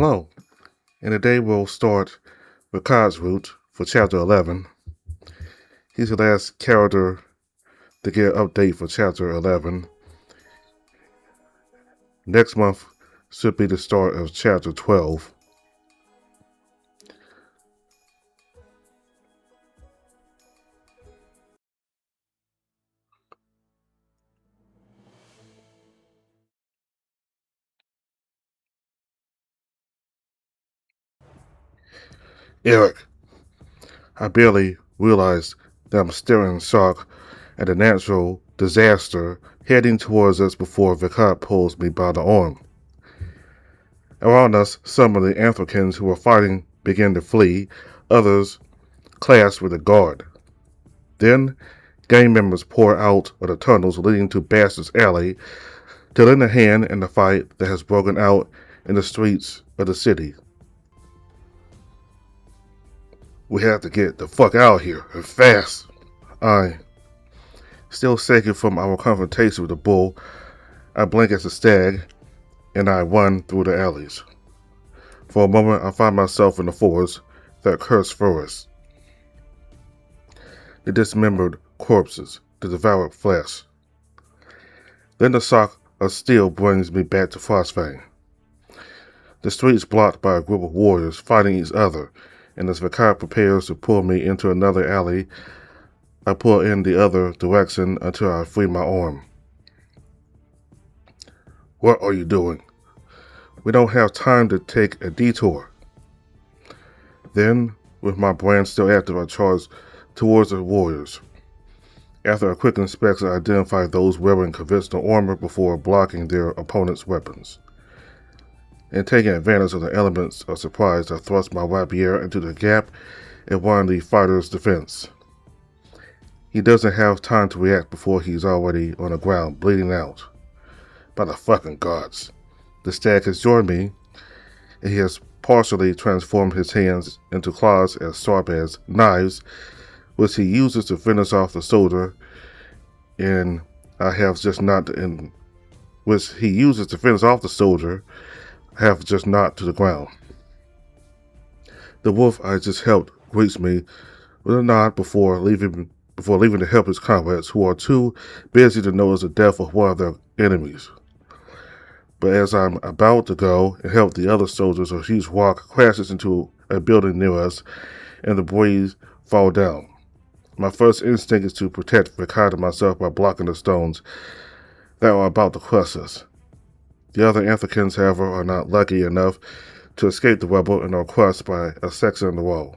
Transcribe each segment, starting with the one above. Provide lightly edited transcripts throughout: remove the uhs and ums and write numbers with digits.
Hello, and today we'll start Vekad's route for Chapter 11. He's the last character to get an update for Chapter 11. Next month should be the start of Chapter 12. Eric, I barely realized that I'm staring in shock at a natural disaster heading towards us before Vekad pulls me by the arm. Around us, some of the Africans who were fighting began to flee, others clashed with a guard. Then, gang members poured out of the tunnels leading to Bastard's Alley to lend a hand in the fight that has broken out in the streets of the city. We have to get the fuck out of here, and fast. I, still shaking from our confrontation with the bull, I blink at the stag, and I run through the alleys. For a moment, I find myself in the forest, that cursed forest. The dismembered corpses, the devoured flesh. Then the shock of steel brings me back to Frostfang. The streets blocked by a group of warriors fighting each other, and as Vekad prepares to pull me into another alley, I pull in the other direction until I free my arm. What are you doing? We don't have time to take a detour. Then, with my brand still active, I charge towards the warriors. After a quick inspection, I identify those wearing conventional armor before blocking their opponent's weapons. And taking advantage of the elements of surprise, I thrust my rapier into the gap in one of the fighter's defense. He doesn't have time to react before he's already on the ground, bleeding out. By the fucking gods. The stag has joined me, and he has partially transformed his hands into claws as sharp as knives, which he uses to finish off the soldier, and which he uses to finish off the soldier, have just knocked to the ground. The wolf I just helped greets me with a nod before leaving to help his comrades, who are too busy to notice the death of one of their enemies. But as I'm about to go and help the other soldiers, a huge rock crashes into a building near us, and the boys fall down. My first instinct is to protect Vekad and myself by blocking the stones that are about to crush us. The other Africans, however, are not lucky enough to escape the rubble and are crushed by a section of the wall.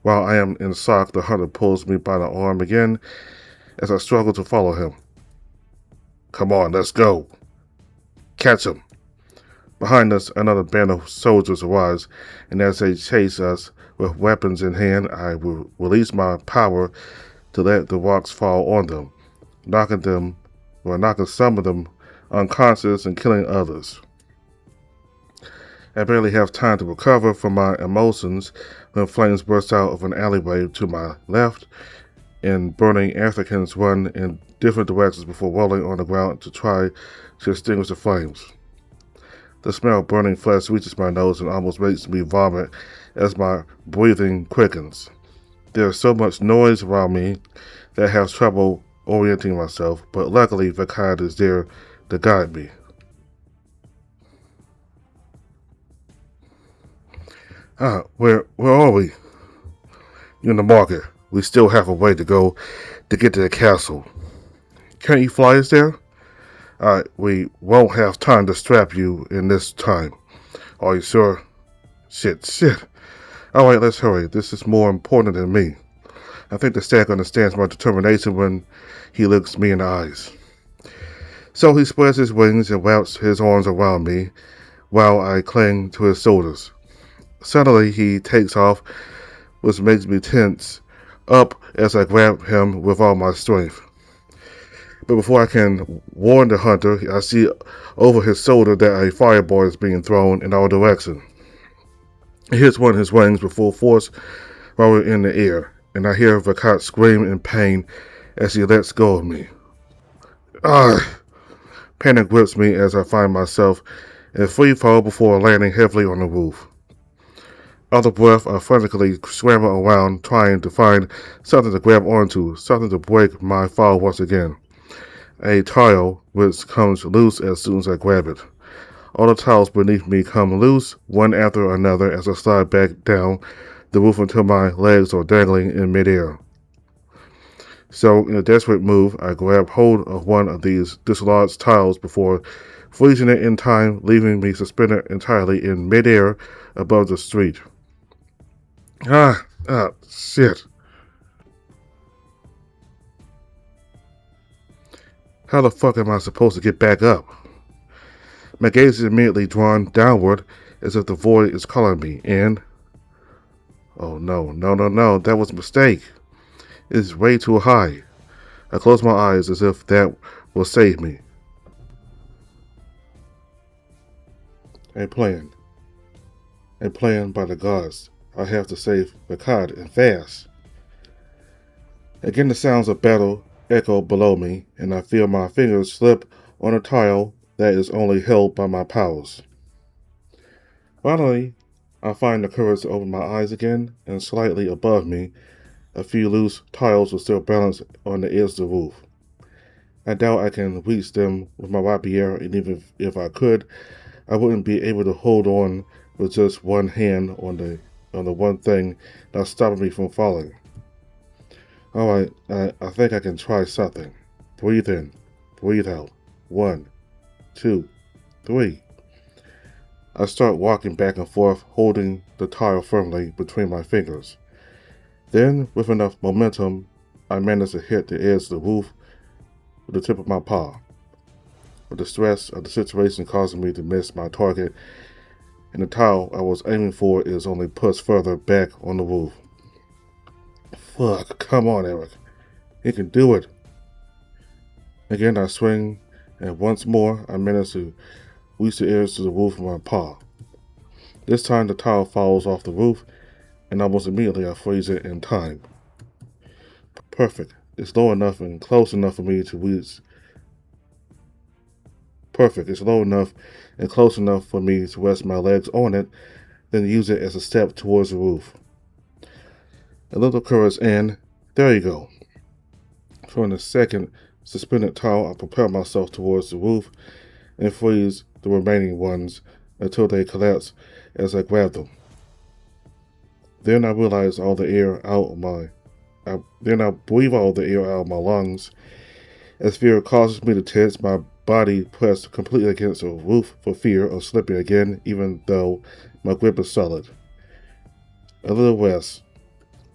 While I am in shock, the hunter pulls me by the arm again as I struggle to follow him. Come on, let's go. Catch him. Behind us, another band of soldiers arrives, and as they chase us with weapons in hand, I will release my power to let the rocks fall on them, knocking some of them unconscious and killing others. I barely have time to recover from my emotions when flames burst out of an alleyway to my left, and burning Africans run in different directions before rolling on the ground to try to extinguish the flames. The smell of burning flesh reaches my nose and almost makes me vomit as my breathing quickens. There is so much noise around me that I have trouble orienting myself, but luckily Vekad is there to guide me. Where are we? In the market. We still have a way to go to get to the castle. Can't you fly us there? We won't have time to strap you in this time. Are you sure? Shit. Alright, let's hurry. This is more important than me. I think the stag understands my determination when he looks me in the eyes. So he spreads his wings and wraps his arms around me while I cling to his shoulders. Suddenly he takes off, which makes me tense up as I grab him with all my strength. But before I can warn the hunter, I see over his shoulder that a fireball is being thrown in our direction. It hits one of his wings with full force while we're in the air, and I hear Vekad scream in pain as he lets go of me. Panic grips me as I find myself and free fall before landing heavily on the roof. Out of breath, I frantically scramble around trying to find something to grab onto, something to break my fall once again. A tile which comes loose as soon as I grab it. All the tiles beneath me come loose, one after another, as I slide back down the roof until my legs are dangling in midair. So, in a desperate move, I grab hold of one of these dislodged tiles before freezing it in time, leaving me suspended entirely in midair above the street. Shit. How the fuck am I supposed to get back up? My gaze is immediately drawn downward as if the void is calling me, and... Oh no, that was a mistake. It's way too high. I close my eyes as if that will save me. A plan. A plan by the gods. I have to save Vekad and fast. Again the sounds of battle echo below me, and I feel my fingers slip on a tile that is only held by my powers. Finally, I find the courage to open my eyes again, and slightly above me, a few loose tiles are still balanced on the edge of the roof. I doubt I can reach them with my rapier, and even if I could, I wouldn't be able to hold on with just one hand on the one thing that's stopping me from falling. Alright, I think I can try something. Breathe in, breathe out. 1, 2, 3. I start walking back and forth, holding the tile firmly between my fingers. Then, with enough momentum, I manage to hit the edge of the roof with the tip of my paw. But the stress of the situation causing me to miss my target, and the tile I was aiming for is only pushed further back on the roof. Fuck, come on, Eric. You can do it. Again, I swing, and once more, I manage to reach the edge of the roof with my paw. This time, the tile falls off the roof, and almost immediately I freeze it in time. Perfect. It's low enough and close enough for me to reach. Perfect. It's low enough and close enough for me to rest my legs on it, then use it as a step towards the roof. A little courage and there you go. From the second suspended tile, I propel myself towards the roof and freeze the remaining ones until they collapse as I grab them. Then I realize all the air out of my Then I breathe all the air out of my lungs as fear causes me to tense my body pressed completely against the roof for fear of slipping again, even though my grip is solid. A little rest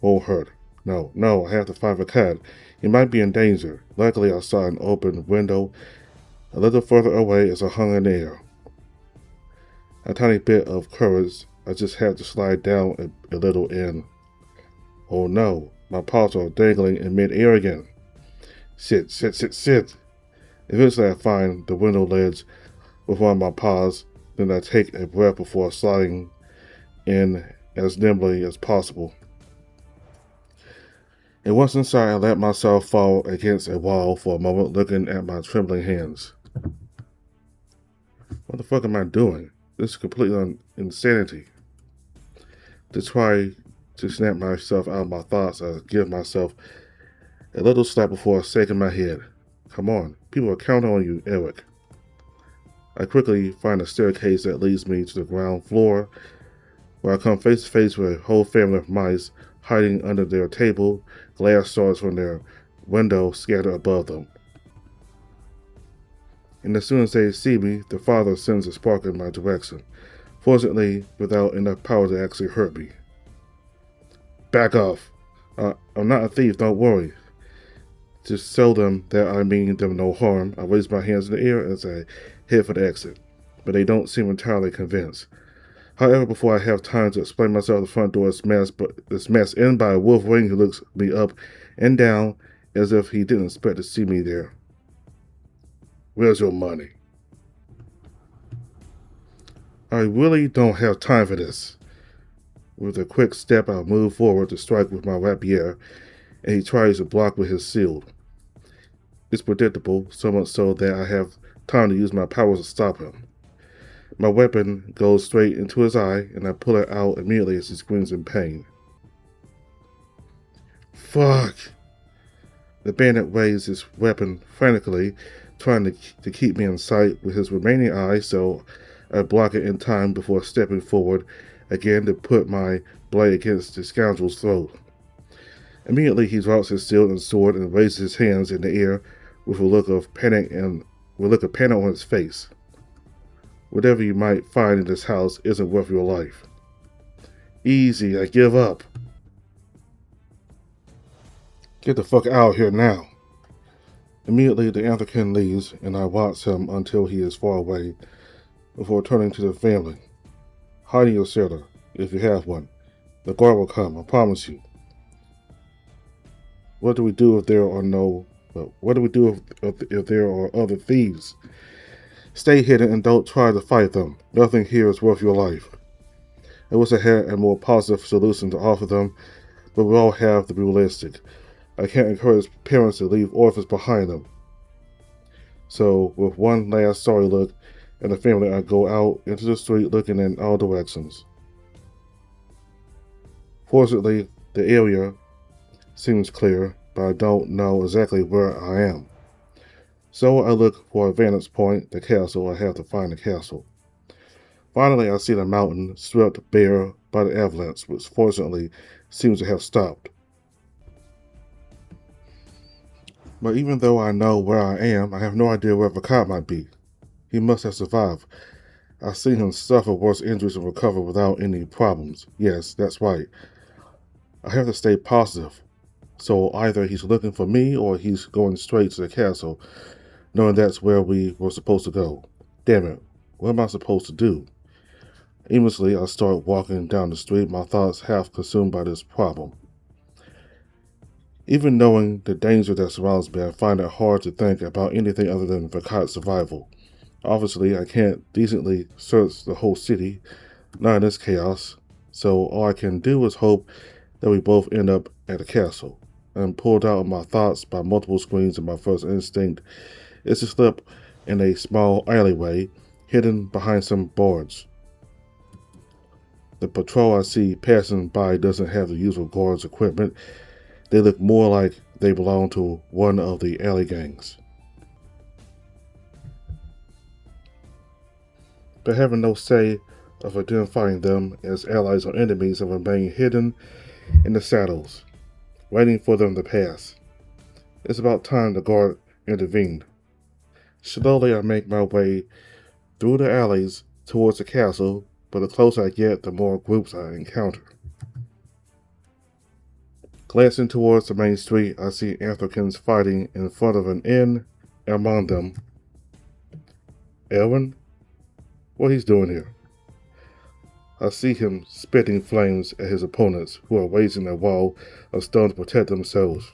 won't hurt. No, I have to find Vekad. He might be in danger. Luckily, I saw an open window a little further away as I hung in the air. A tiny bit of courage. I just had to slide down a little in. Oh no, my paws are dangling in mid-air again. Shit. Eventually I find the window ledge with one of my paws, then I take a breath before sliding in as nimbly as possible. And once inside, I let myself fall against a wall for a moment, looking at my trembling hands. What the fuck am I doing? This is complete insanity. To try to snap myself out of my thoughts, I give myself a little slap before shaking my head. Come on, people are counting on you, Eric. I quickly find a staircase that leads me to the ground floor, where I come face to face with a whole family of mice hiding under their table, glass shards from their window scattered above them. And as soon as they see me, the father sends a spark in my direction, fortunately without enough power to actually hurt me. Back off. I'm not a thief, don't worry. To show them that I mean them no harm, I raise my hands in the air as I head for the exit, but they don't seem entirely convinced. However, before I have time to explain myself, the front door is smashed in by a wolverine who looks me up and down as if he didn't expect to see me there. Where's your money? I really don't have time for this. With a quick step, I move forward to strike with my rapier, and he tries to block with his shield. It's predictable, so much so that I have time to use my powers to stop him. My weapon goes straight into his eye, and I pull it out immediately as he screams in pain. Fuck! The bandit waves his weapon frantically, trying to keep me in sight with his remaining eye, so I block it in time before stepping forward again to put my blade against the scoundrel's throat. Immediately he drops his shield and sword and raises his hands in the air with a look of panic on his face. Whatever you might find in this house isn't worth your life. Easy, I give up. Get the fuck out of here now. Immediately the African leaves, and I watch him until he is far away, before turning to the family. Hide in your cellar, if you have one. The guard will come, I promise you. What do we do if there are other thieves? Stay hidden and don't try to fight them. Nothing here is worth your life. I wish I had a more positive solution to offer them, but we all have to be realistic. I can't encourage parents to leave orphans behind them. So, with one last sorry look at the family, I go out into the street looking in all directions. Fortunately, the area seems clear, but I don't know exactly where I am. So I look for a vantage point, the castle. I have to find the castle. Finally, I see the mountain swept bare by the avalanche, which fortunately seems to have stopped. But even though I know where I am, I have no idea where Vekad might be. He must have survived. I've seen him suffer worse injuries and recover without any problems. Yes, that's right. I have to stay positive. So either he's looking for me or he's going straight to the castle, knowing that's where we were supposed to go. Damn it, what am I supposed to do? Aimlessly, I start walking down the street, my thoughts half consumed by this problem. Even knowing the danger that surrounds me, I find it hard to think about anything other than Vekad's survival. Obviously, I can't decently search the whole city, not in this chaos, so all I can do is hope that we both end up at the castle. I'm pulled out of my thoughts by multiple screens, and my first instinct is to slip in a small alleyway hidden behind some boards. The patrol I see passing by doesn't have the usual guards' equipment. They look more like they belong to one of the alley gangs. But having no say of identifying them as allies or enemies, I remain hidden in the shadows, waiting for them to pass. It's about time the guard intervened. Slowly I make my way through the alleys towards the castle, but the closer I get, the more groups I encounter. Glancing towards the main street, I see Africans fighting in front of an inn, and among them, Elwin? What he's doing here? I see him spitting flames at his opponents, who are raising a wall of stone to protect themselves.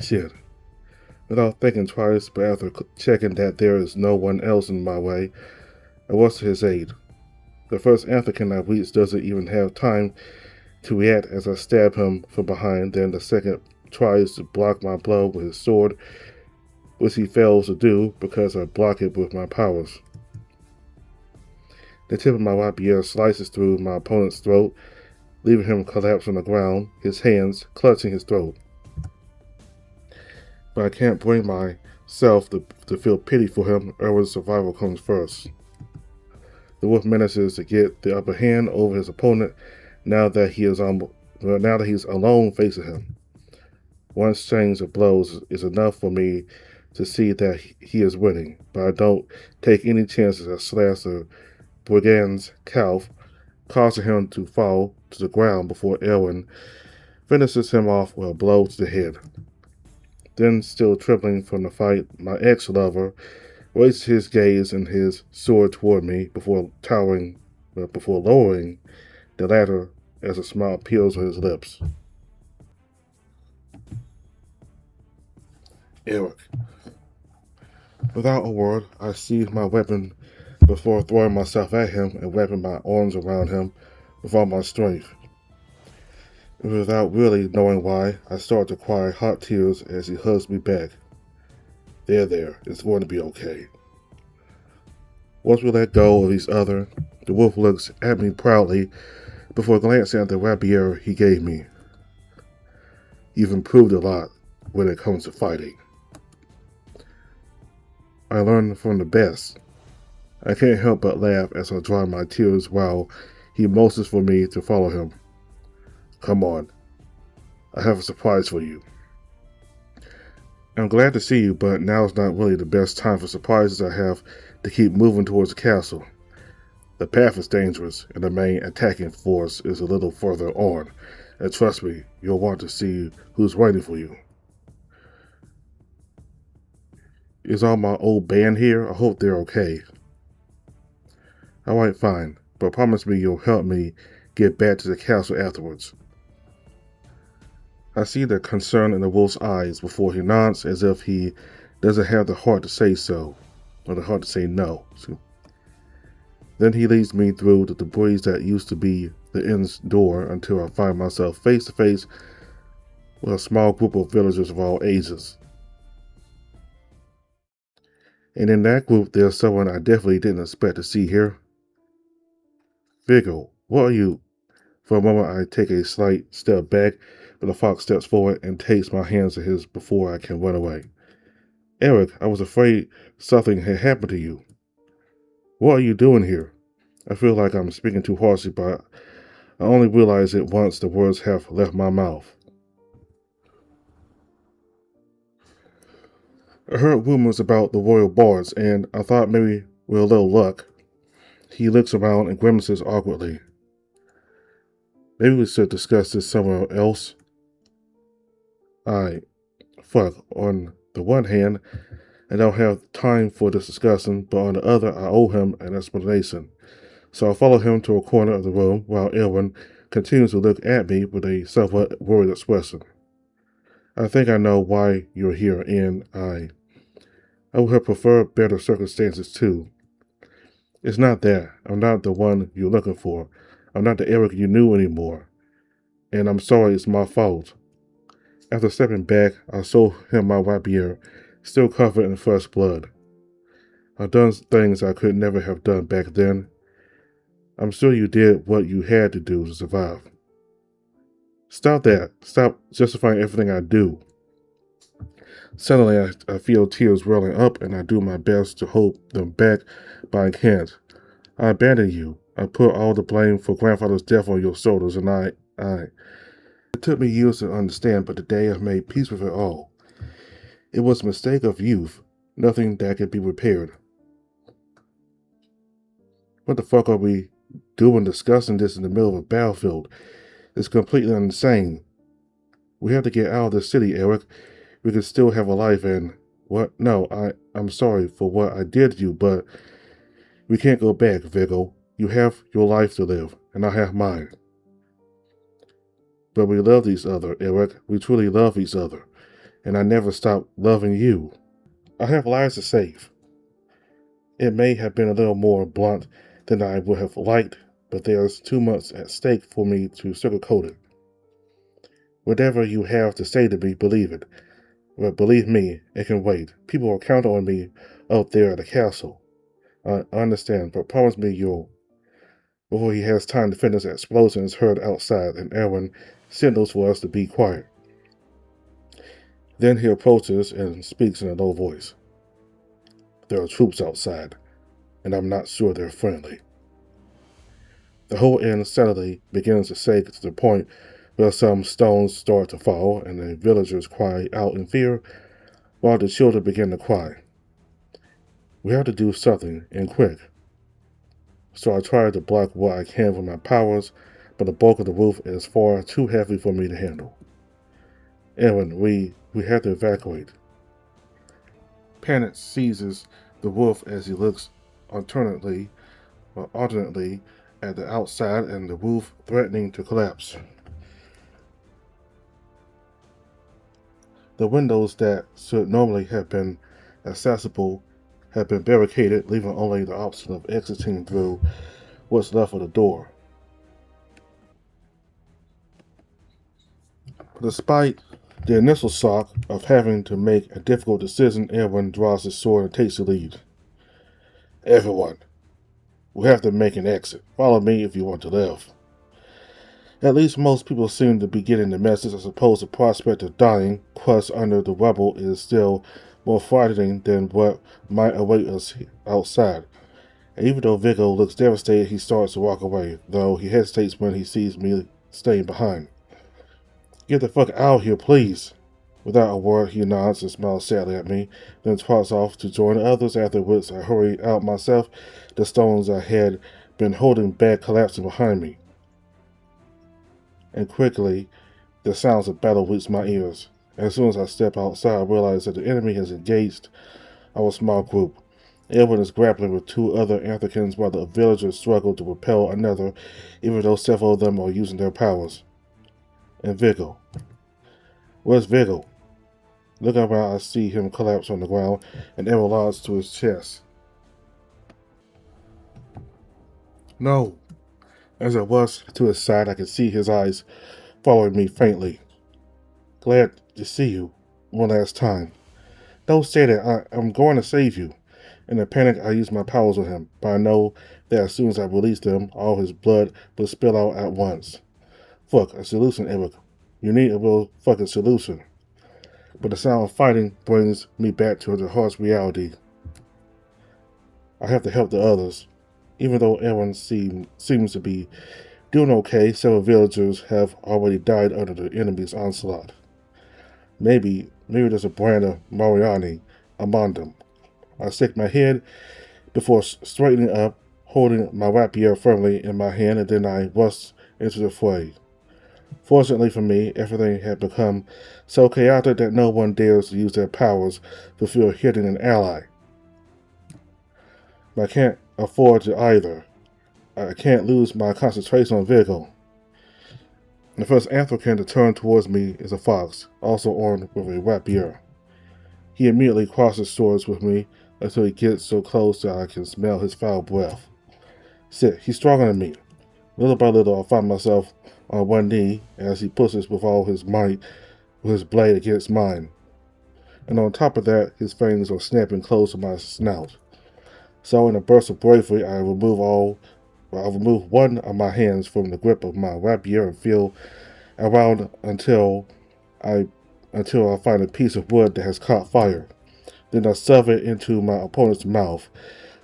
Shit. Without thinking twice, but after checking that there is no one else in my way, I rush to his aid. The first African I reach doesn't even have time to react as I stab him from behind. Then the second tries to block my blow with his sword, which he fails to do because I block it with my powers. The tip of my rapier slices through my opponent's throat, leaving him collapsed on the ground, his hands clutching his throat. But I can't bring myself to feel pity for him. Erwin's survival comes first. The wolf manages to get the upper hand over his opponent now that he's alone facing him. One exchange of blows is enough for me to see that he is winning, but I don't take any chances. I slash the brigand's calf, causing him to fall to the ground before Erwin finishes him off with a blow to the head. Then, still trembling from the fight, my ex-lover raises his gaze and his sword toward me before lowering the latter as a smile appeals on his lips. Eric. Without a word, I seize my weapon before throwing myself at him and wrapping my arms around him with all my strength. Without really knowing why, I start to cry hot tears as he hugs me back. There, it's going to be okay. Once we let go of each other, the wolf looks at me proudly before glancing at the rapier he gave me. You've improved a lot when it comes to fighting. I learned from the best. I can't help but laugh as I dry my tears while he motions for me to follow him. Come on, I have a surprise for you. I'm glad to see you, but now's not really the best time for surprises. I have to keep moving towards the castle. The path is dangerous, and the main attacking force is a little further on. And trust me, you'll want to see who's waiting for you. Is all my old band here? I hope they're okay. Alright, fine, but promise me you'll help me get back to the castle afterwards. I see the concern in the wolf's eyes before he nods as if he doesn't have the heart to say so, or the heart to say no. Then he leads me through the debris that used to be the inn's door until I find myself face to face with a small group of villagers of all ages. And in that group, there's someone I definitely didn't expect to see here. Vekad, what are you? For a moment, I take a slight step back, but the fox steps forward and takes my hands in his before I can run away. Eric, I was afraid something had happened to you. What are you doing here? I feel like I'm speaking too harshly, but I only realize it once the words have left my mouth. I heard rumors about the royal bards, and I thought maybe with a little luck. He looks around and grimaces awkwardly. Maybe we should discuss this somewhere else. On the one hand, I don't have time for this discussion, but on the other, I owe him an explanation. So I follow him to a corner of the room while NeveN continues to look at me with a somewhat worried expression. I think I know why you're here, and I would have preferred better circumstances too. It's not that. I'm not the one you're looking for. I'm not the Eric you knew anymore. And I'm sorry it's my fault. After stepping back, I show him my rapier, still covered in fresh blood. I've done things I could never have done back then. I'm sure you did what you had to do to survive. Stop that. Stop justifying everything I do. Suddenly, I feel tears welling up, and I do my best to hold them back, but I can't. I abandoned you. I put all the blame for grandfather's death on your shoulders, and It took me years to understand, but today I've made peace with it all. It was a mistake of youth, nothing that could be repaired. What the fuck are we doing discussing this in the middle of a battlefield? It's completely insane. We have to get out of this city, Eric. We can still have a life and... What? No, I'm sorry for what I did to you, but we can't go back, Vekad. You have your life to live, and I have mine. But we love each other, Eric. We truly love each other. And I never stopped loving you. I have lives to save. It may have been a little more blunt than I would have liked, but there's too much at stake for me to sugarcoat it. Whatever you have to say to me, believe it. But believe me, it can wait. People will count on me up there at the castle. I understand, but promise me you'll... Before he has time to finish, an explosion is heard outside, and NeveN signals for us to be quiet. Then he approaches and speaks in a low voice. There are troops outside, and I'm not sure they're friendly. The whole inn suddenly begins to shake to the point where some stones start to fall, and the villagers cry out in fear, while the children begin to cry. We have to do something, and quick. So I try to block what I can with my powers, but the bulk of the roof is far too heavy for me to handle. NeveN, we have to evacuate. Panic seizes the wolf as he looks alternately at the outside and the roof threatening to collapse. The windows that should normally have been accessible have been barricaded, leaving only the option of exiting through what's left of the door. Despite the initial shock of having to make a difficult decision, NeveN draws his sword and takes the lead. Everyone, We have to make an exit. Follow me if you want to live. At least most people seem to be getting the message. I suppose the prospect of dying, crushed under the rubble, is still more frightening than what might await us outside. And even though Vigo looks devastated, he starts to walk away, though he hesitates when he sees me staying behind. Get the fuck out of here, please. Without a word, he nods and smiles sadly at me, then trots off to join others, after which I hurry out myself, the stones I had been holding back collapsing behind me. And quickly, the sounds of battle reach my ears. As soon as I step outside, I realize that the enemy has engaged our small group. Everyone is grappling with two other Africans while the villagers struggle to repel another, even though several of them are using their powers. And Vigo. Where's Vigo? Looking around, I see him collapse on the ground, an arrow lodged to his chest. No. As I rush to his side, I can see his eyes following me faintly. Glad to see you one last time. Don't say that. I'm going to save you. In a panic, I use my powers on him, but I know that as soon as I release them, all his blood will spill out at once. Fuck, a solution, Eric. You need a real fucking solution. But the sound of fighting brings me back to the harsh reality. I have to help the others. Even though everyone seems to be doing okay, several villagers have already died under the enemy's onslaught. Maybe there's a brand of Mariani among them. I shake my head before straightening up, holding my rapier firmly in my hand, and then I rush into the fray. Fortunately for me, everything had become so chaotic that no one dares to use their powers to fear hitting an ally. But I can't afford to either. I can't lose my concentration on Vigo. The first African to turn towards me is a fox, also armed with a rapier. He immediately crosses swords with me until he gets so close that I can smell his foul breath. Shit, he's stronger than me. Little by little, I find myself on one knee as he pushes with all his might with his blade against mine. And on top of that, his fangs are snapping close to my snout. So in a burst of bravery, I remove one of my hands from the grip of my rapier and feel around until I find a piece of wood that has caught fire. Then I shove it into my opponent's mouth,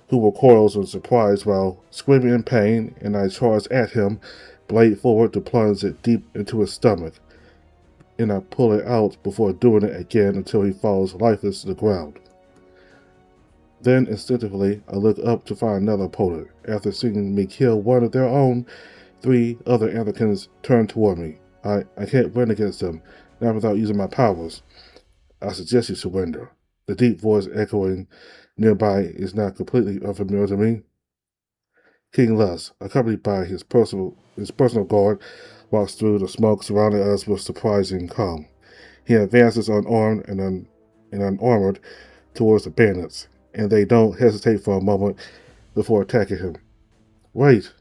who recoils in surprise while screaming in pain, and I charge at him, blade forward to plunge it deep into his stomach. And I pull it out before doing it again until he falls lifeless to the ground. Then, instinctively, I look up to find another opponent. After seeing me kill one of their own, 3 other Africans turn toward me. I can't win against them, not without using my powers. I suggest you surrender. The deep voice echoing nearby is not completely unfamiliar to me. King Lus, accompanied by his personal guard, walks through the smoke surrounding us with surprising calm. He advances unarmed and unarmored towards the bandits, and they don't hesitate for a moment before attacking him. Wait!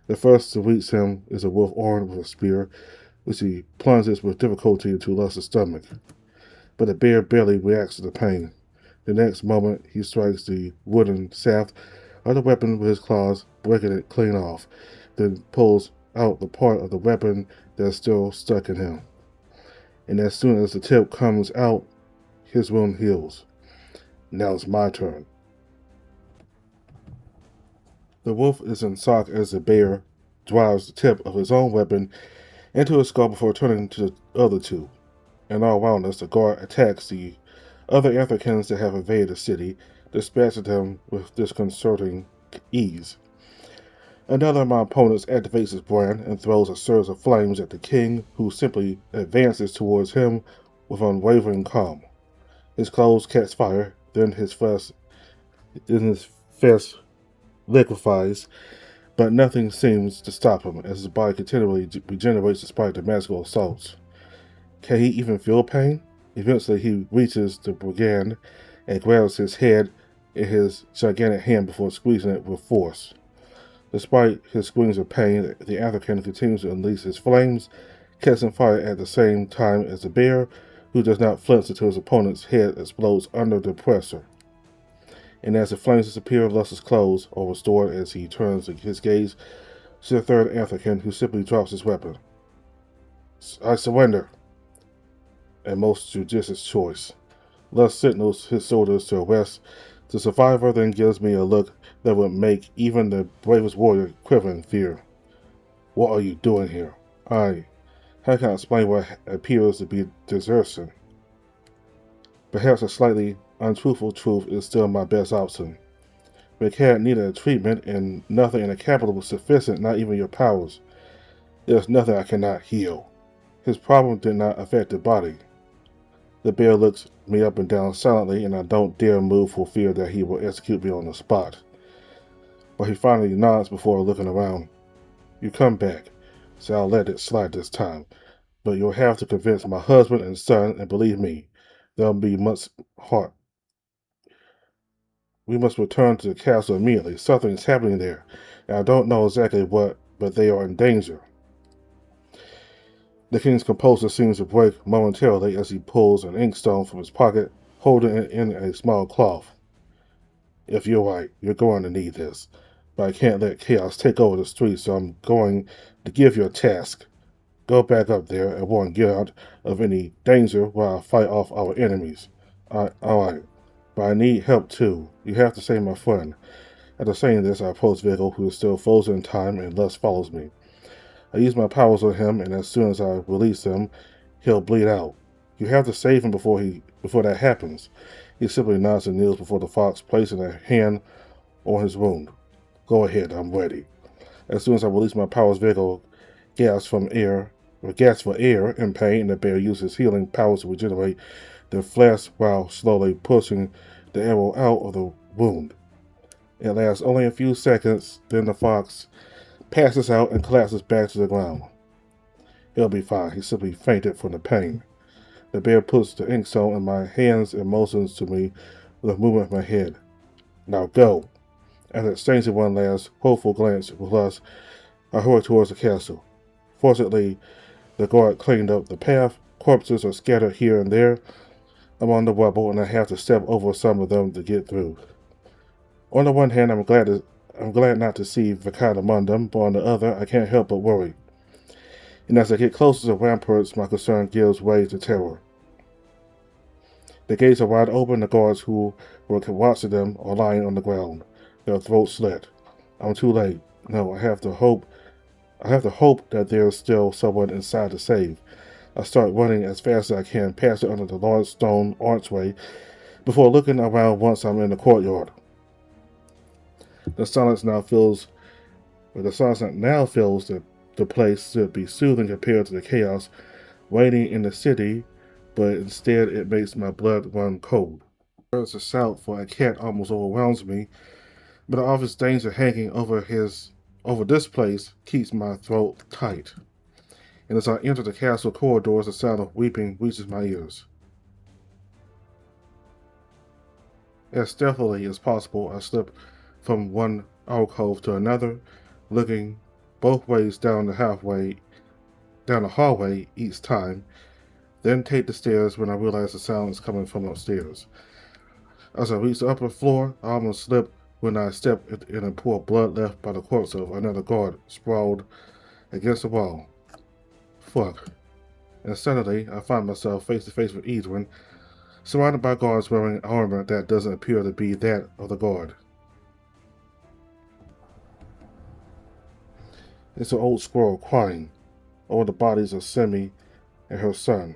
The first to reach him is a wolf armed with a spear, which he plunges with difficulty into Lus's stomach. But the bear barely reacts to the pain. The next moment, he strikes the wooden shaft of the weapon with his claws, breaking it clean off, then pulls out the part of the weapon that's still stuck in him. And as soon as the tip comes out, his wound heals. Now it's my turn. The wolf is in shock as the bear drives the tip of his own weapon into his skull before turning to the other 2. And all around us, the guard attacks the other Africans that have invaded the city, dispatching them with disconcerting ease. Another of my opponents activates his brand and throws a surge of flames at the king, who simply advances towards him with unwavering calm. His clothes catch fire, then his fist liquefies, but nothing seems to stop him as his body continually regenerates despite the magical assaults. Can he even feel pain? Eventually, he reaches the brigand and grabs his head in his gigantic hand before squeezing it with force. Despite his screams of pain, the African continues to unleash his flames, catching fire at the same time as the bear, who does not flinch until his opponent's head explodes under the pressure. And as the flames disappear, Lust's clothes are restored as he turns his gaze to the third African, who simply drops his weapon. I surrender. A most judicious choice. Lust signals his soldiers to arrest the survivor, then gives me a look that would make even the bravest warrior quiver in fear. What are you doing here? How can I explain what appears to be desertion? Perhaps a slightly untruthful truth is still my best option. Vekad needed a treatment, and nothing in the capital was sufficient, not even your powers. There's nothing I cannot heal. His problem did not affect the body. The bear looks me up and down silently, and I don't dare move for fear that he will execute me on the spot. But he finally nods before looking around. You come back, so I'll let it slide this time. But you'll have to convince my husband and son, and believe me, there'll be much heart. We must return to the castle immediately. Something's happening there, and I don't know exactly what, but they are in danger. The king's composure seems to break momentarily as he pulls an inkstone from his pocket, holding it in a small cloth. If you're right, you're going to need this. But I can't let chaos take over the streets, so I'm going to give you a task. Go back up there and warn get out of any danger while I fight off our enemies. Alright. But I need help too. You have to save my friend. After saying this, I approach Vekad, who is still frozen in time, and Lust follows me. I use my powers on him, and as soon as I release him, he'll bleed out. You have to save him before that happens. He simply nods and kneels before the fox, placing a hand on his wound. Go ahead, I'm ready. As soon as I release my powers, Vekad gasps for air in pain, and the bear uses healing powers to regenerate the flesh while slowly pushing the arrow out of the wound. It lasts only a few seconds, then the fox passes out and collapses back to the ground. He'll be fine. He simply fainted from the pain. The bear puts the inkstone in my hands and motions to me with a movement of my head. Now go. After exchanging one last hopeful glance with us, I hurry towards the castle. Fortunately, the guard cleaned up the path. Corpses are scattered here and there among the rubble, and I have to step over some of them to get through. On the one hand, I'm glad not to see Vekad among them, but on the other, I can't help but worry. And as I get closer to the ramparts, my concern gives way to terror. The gates are wide open. The guards who were watching them are lying on the ground, their throats slit. I'm too late. No, I have to hope that there's still someone inside to save. I start running as fast as I can, past it under the large stone archway, before looking around once I'm in the courtyard. The silence now fills the place to be soothing compared to the chaos reigning in the city, but instead it makes my blood run cold. There's a shout for a cat almost overwhelms me, but the obvious danger hanging over this place keeps my throat tight. And as I enter the castle corridors, the sound of weeping reaches my ears. As stealthily as possible, I slip from one alcove to another, looking both ways down the hallway each time, then take the stairs when I realize the sound is coming from upstairs. As I reach the upper floor, I almost slip when I step in a pool of blood left by the corpse of another guard sprawled against the wall. Fuck. And suddenly, I find myself face to face with NeveN, surrounded by guards wearing armor that doesn't appear to be that of the guard. It's an old squirrel crying over the bodies of Semi and her son.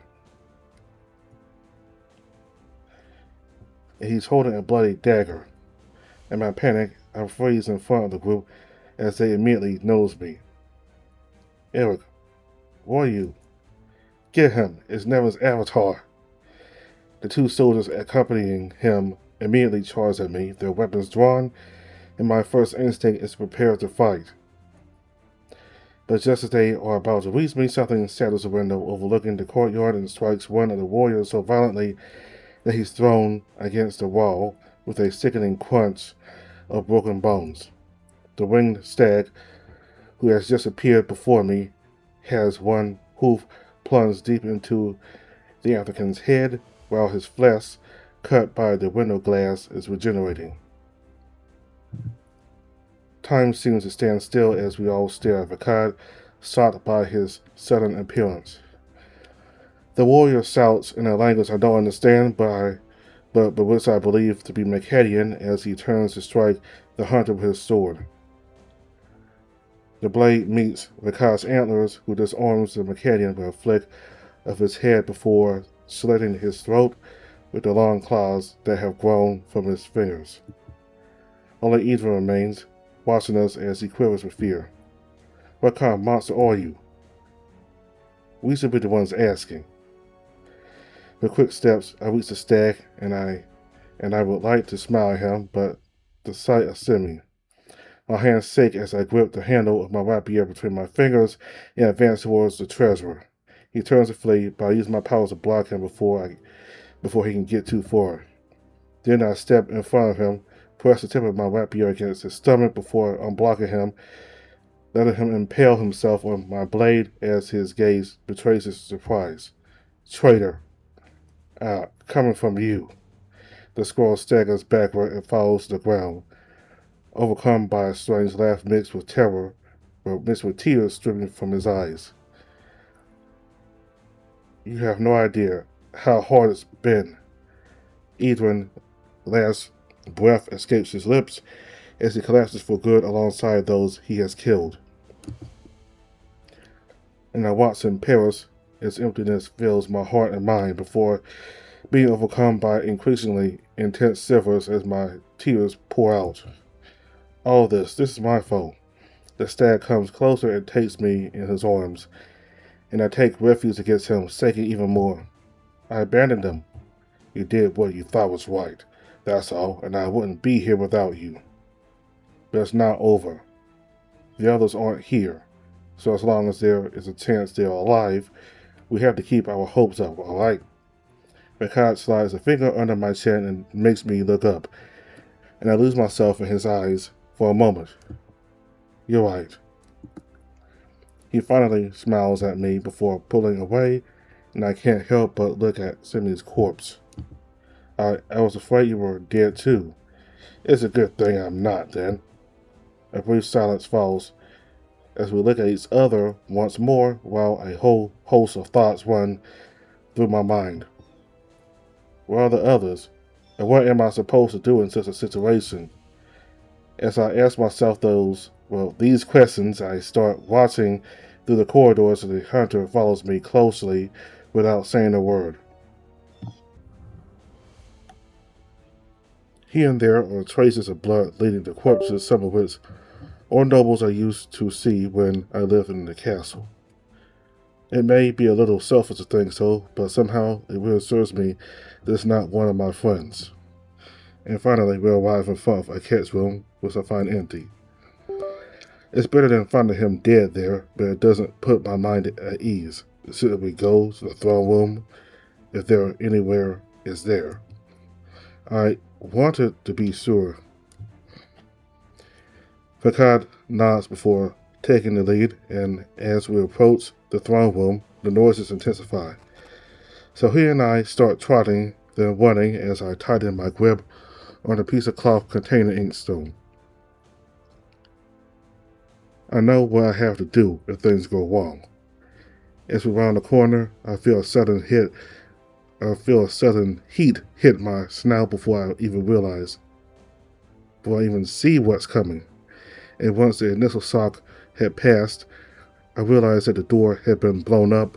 And he's holding a bloody dagger. In my panic, I freeze in front of the group as they immediately notice me. Eric, where are you? Get him! It's NeveN's avatar! The two soldiers accompanying him immediately charge at me, their weapons drawn, and my first instinct is to prepare to fight. But just as they are about to reach me, something shatters the window overlooking the courtyard and strikes one of the warriors so violently that he's thrown against the wall with a sickening crunch of broken bones. The winged stag, who has just appeared before me, has one hoof plunged deep into the African's head, while his flesh, cut by the window glass, is regenerating. Time seems to stand still as we all stare at Vekad, shocked by his sudden appearance. The warrior shouts in a language I don't understand, but which I believe to be Vekadian as he turns to strike the hunter with his sword. The blade meets Vekad's antlers, who disarms the Vekadian with a flick of his head before slitting his throat with the long claws that have grown from his fingers. Only NeveN remains, watching us as he quivers with fear. What kind of monster are you? We should be the ones asking. With quick steps, I reach the stag, and I would like to smile at him, but the sight offends me. My hands shake as I grip the handle of my rapier between my fingers and advance towards the treasurer. He turns to flee, but I use my powers to block him before he can get too far. Then I step in front of him, press the tip of my rapier against his stomach before unblocking him, letting him impale himself on my blade as his gaze betrays his surprise. Traitor! Coming from you. The squirrel staggers backward and falls to the ground, overcome by a strange laugh mixed with terror, or mixed with tears streaming from his eyes. You have no idea how hard it's been. NeveN's last breath escapes his lips as he collapses for good alongside those he has killed. And I watch him perish as emptiness fills my heart and mind before being overcome by increasingly intense shivers as my tears pour out. All this is my fault. The stag comes closer and takes me in his arms, and I take refuge against him, shaking even more. I abandoned him. You did what you thought was right, that's all, and I wouldn't be here without you. But it's not over. The others aren't here, so as long as there is a chance they're alive, we have to keep our hopes up, alright? Vekad slides a finger under my chin and makes me look up, and I lose myself in his eyes for a moment. You're right. He finally smiles at me before pulling away, and I can't help but look at Simi's corpse. I was afraid you were dead too. It's a good thing I'm not, then. A brief silence falls as we look at each other once more while a whole host of thoughts run through my mind. Where are the others? And what am I supposed to do in such a situation? As I ask myself these questions, I start watching through the corridors as the hunter follows me closely without saying a word. Here and there are traces of blood leading to corpses, some of which our nobles I used to see when I lived in the castle. It may be a little selfish to think so, but somehow it reassures me that it's not one of my friends. And finally, we arrive in front of a cat's room, which I find empty. It's better than finding him dead there, but it doesn't put my mind at ease. Should we go to the throne room, if there anywhere is there? I wanted to be sure. Vekad nods before taking the lead, and as we approach the throne room, the noises intensify. So he and I start trotting, then running as I tighten my grip on a piece of cloth containing inkstone. I know what I have to do if things go wrong. As we round the corner, I feel a sudden heat hit my snout before I even see what's coming. And once the initial shock had passed, I realized that the door had been blown up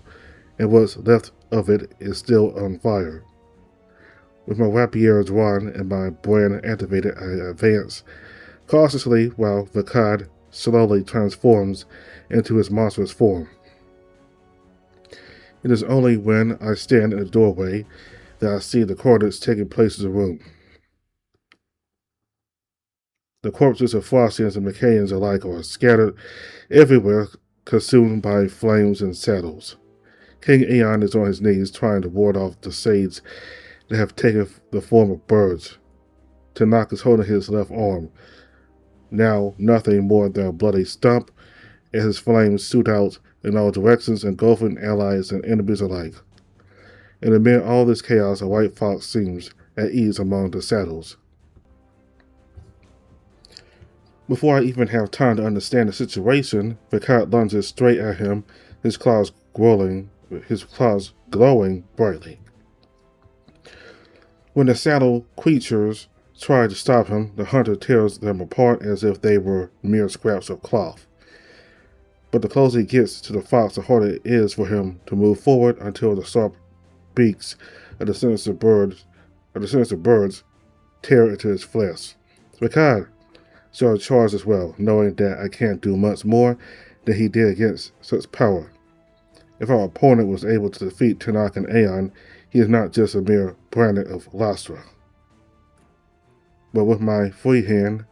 and what's left of it is still on fire. With my rapier drawn and my brand activated, I advance cautiously while Vekad slowly transforms into his monstrous form. It is only when I stand in the doorway that I see the carnage taking place in the room. The corpses of Frostians and Vekadians alike are scattered everywhere, consumed by flames and shadows. King Aeon is on his knees trying to ward off the shades that have taken the form of birds. Tanaka is holding his left arm, now nothing more than a bloody stump, as his flames shoot out in all directions, engulfing allies and enemies alike. And amid all this chaos, a white fox seems at ease among the shadows. Before I even have time to understand the situation, Vekad lunges straight at him, his claws glowing brightly. When the saddle creatures try to stop him, the hunter tears them apart as if they were mere scraps of cloth. But the closer he gets to the fox, the harder it is for him to move forward until the sharp beaks of the sinister birds tear into his flesh. Vekad started charged as well, knowing that I can't do much more than he did against such power. If our opponent was able to defeat Tanakh and Aeon, he is not just a mere planet of Lastra. But with my free hand,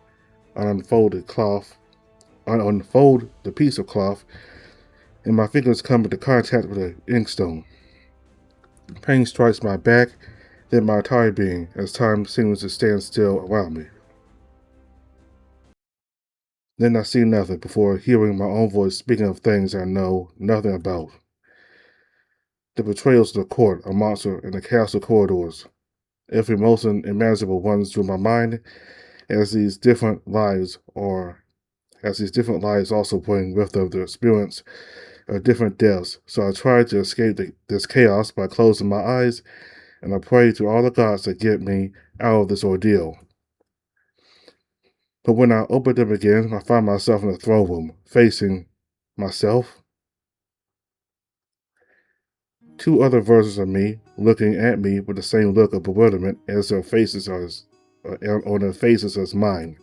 I unfold the piece of cloth, and my fingers come into contact with the inkstone. Pain strikes my back, then my entire being, as time seems to stand still around me. Then I see nothing before hearing my own voice speaking of things I know nothing about. The betrayals of the court, a monster in the castle corridors. Every emotion imaginable runs through my mind as these different lives also bring with them the experience of different deaths. So I try to escape this chaos by closing my eyes, and I pray to all the gods to get me out of this ordeal. But when I open them again, I find myself in the throne room, facing myself, two other versions of me looking at me with the same look of bewilderment as their faces on their faces as mine.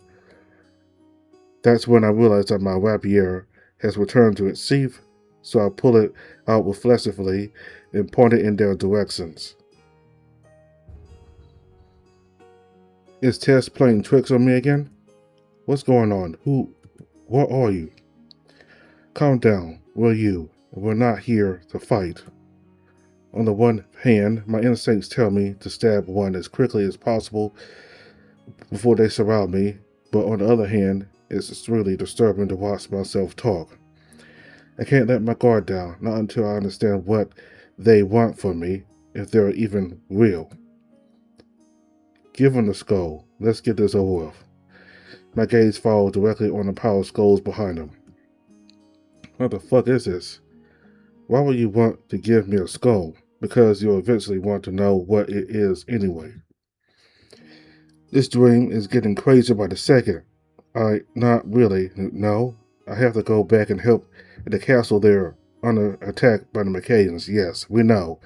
That's when I realize that my rapier has returned to its sheath, so I pull it out reflexively and point it in their directions. Is Tess playing tricks on me again? What's going on? What are you? Calm down, will you? We're not here to fight. On the one hand, my instincts tell me to stab one as quickly as possible before they surround me, but on the other hand, it's really disturbing to watch myself talk. I can't let my guard down, not until I understand what they want from me, if they're even real. Give them the skull. Let's get this over with. My gaze falls directly on the pile of skulls behind him. What the fuck is this? Why would you want to give me a skull? Because you'll eventually want to know what it is anyway. This dream is getting crazier by the second. Not really, no. I have to go back and help at the castle there, under attack by the Maccaeans. Yes, we know.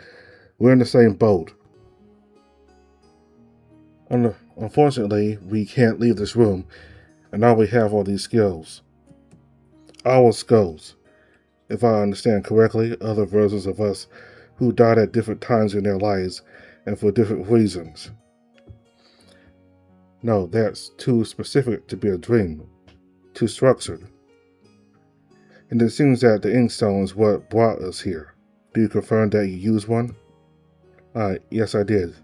We're in the same boat. Unfortunately, we can't leave this room, and now we have all these skills. Our skulls. If I understand correctly, other versions of us who died at different times in their lives and for different reasons. No, that's too specific to be a dream. Too structured. And it seems that the inkstone is what brought us here. Do you confirm that you used one? Yes, I did.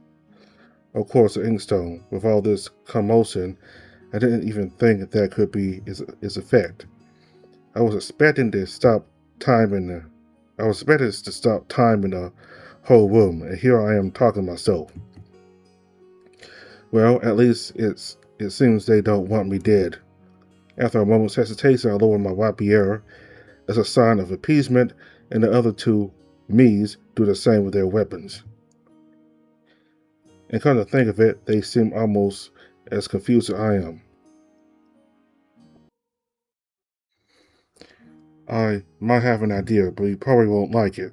Of course, the inkstone. With all this commotion, I didn't even think that could be its effect. I was expecting to stop time in the whole room, and here I am talking to myself. Well, at least it seems they don't want me dead. After a moment's hesitation, I lower my rapier as a sign of appeasement, and the other two me's do the same with their weapons. And come to think of it, they seem almost as confused as I am. I might have an idea, but you probably won't like it.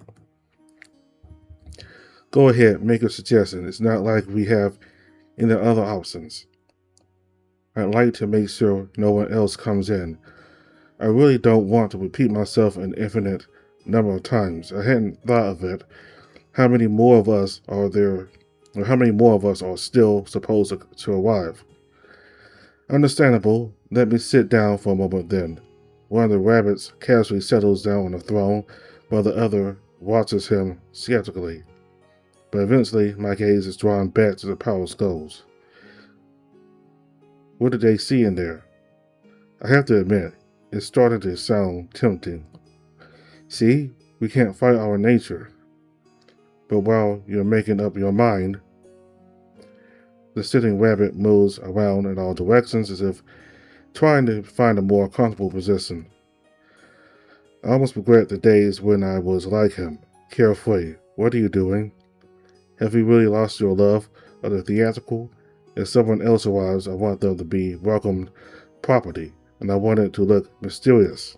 Go ahead, make a suggestion. It's not like we have any other options. I'd like to make sure no one else comes in. I really don't want to repeat myself an infinite number of times. I hadn't thought of it. How many more of us are there, or how many more of us are still supposed to arrive? Understandable. Let me sit down for a moment then. One of the rabbits casually settles down on the throne, while the other watches him skeptically. But eventually, my gaze is drawn back to the pile of skulls. What did they see in there? I have to admit, it's starting to sound tempting. See, we can't fight our nature. But while you're making up your mind, the sitting rabbit moves around in all directions as if trying to find a more comfortable position. I almost regret the days when I was like him, carefree. What are you doing? Have you really lost your love of the theatrical? If someone else arrives, I want them to be welcomed properly, and I want it to look mysterious.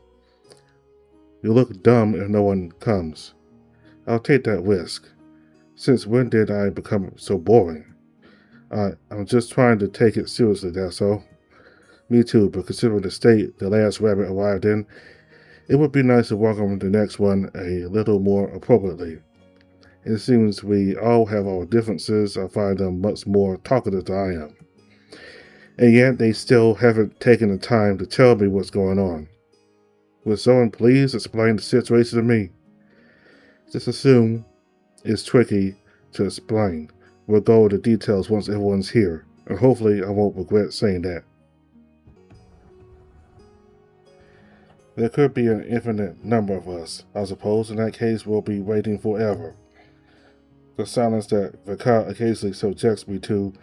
You look dumb if no one comes. I'll take that risk. Since when did I become so boring? I'm just trying to take it seriously, that's all. Me too, but considering the state the last rabbit arrived in, it would be nice to welcome the next one a little more appropriately. It seems we all have our differences. I find them much more talkative than I am. And yet they still haven't taken the time to tell me what's going on. Would someone please explain the situation to me? Just assume it's tricky to explain. We'll go over the details once everyone's here, and hopefully I won't regret saying that. There could be an infinite number of us. I suppose in that case we'll be waiting forever. The silence that Vekad occasionally subjects me to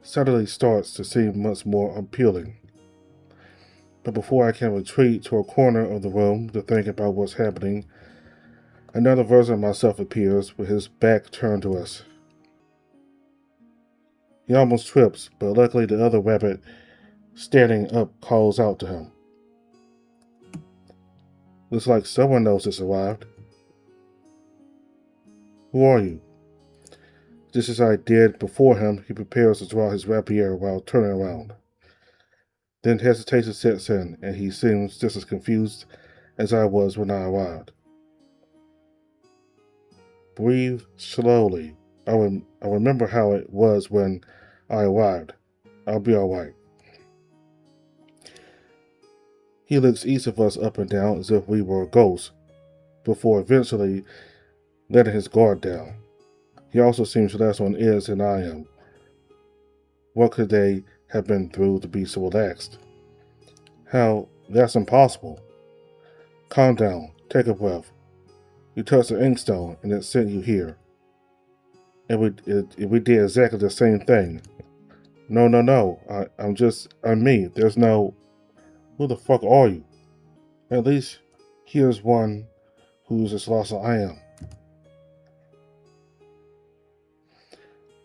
suddenly starts to seem much more appealing. But before I can retreat to a corner of the room to think about what's happening, another version of myself appears with his back turned to us. He almost trips, but luckily the other rabbit standing up calls out to him. Looks like someone else has arrived. Who are you? Just as I did before him, he prepares to draw his rapier while turning around. Then hesitation sets in, and he seems just as confused as I was when I arrived. Breathe slowly. I remember how it was when I arrived. I'll be alright. He looks each of us up and down as if we were ghosts, before eventually letting his guard down. He also seems less on edge than I am. What could they have been through to be so relaxed? How? That's impossible. Calm down. Take a breath. You touched the inkstone and it sent you here. And we did exactly the same thing. No. I'm me. There's no... Who the fuck are you? At least here's one who's as lost as I am.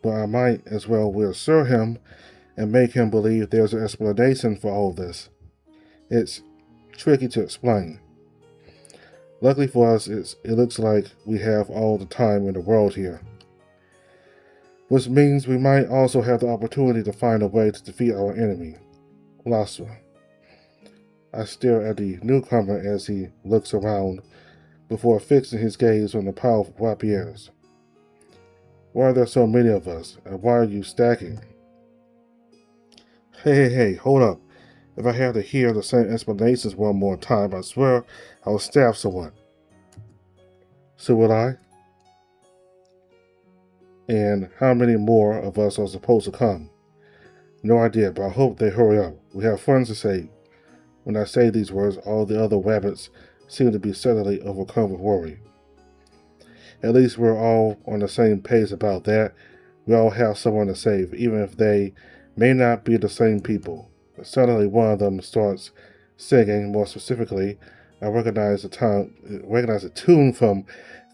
But I might as well reassure him and make him believe there's an explanation for all this. It's tricky to explain. Luckily for us, it looks like we have all the time in the world here. Which means we might also have the opportunity to find a way to defeat our enemy, Lasra. I stare at the newcomer as he looks around before fixing his gaze on the powerful rapiers. Why are there so many of us, and why are you stacking? Hey, hold up. If I have to hear the same explanations one more time, I swear I'll stab someone. So will I? And how many more of us are supposed to come? No idea, but I hope they hurry up. We have friends to save. When I say these words, all the other rabbits seem to be suddenly overcome with worry. At least we're all on the same page about that. We all have someone to save, even if they may not be the same people. Suddenly one of them starts singing. More specifically, I recognize the tune from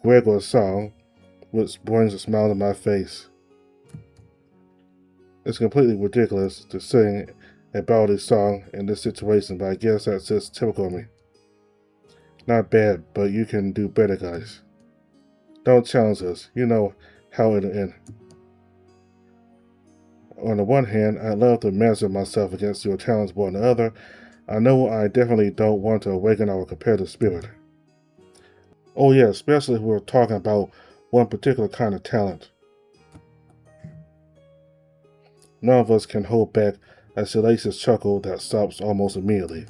Gregor's song, which brings a smile to my face. It's completely ridiculous to sing a ballady song in this situation, but I guess that's just typical of me. Not bad, but you can do better, guys. Don't challenge us. You know how it'll end. On the one hand, I love to measure myself against your talents, but on the other, I know I definitely don't want to awaken our competitive spirit. Oh yeah, especially if we're talking about one particular kind of talent. None of us can hold back a salacious chuckle that stops almost immediately.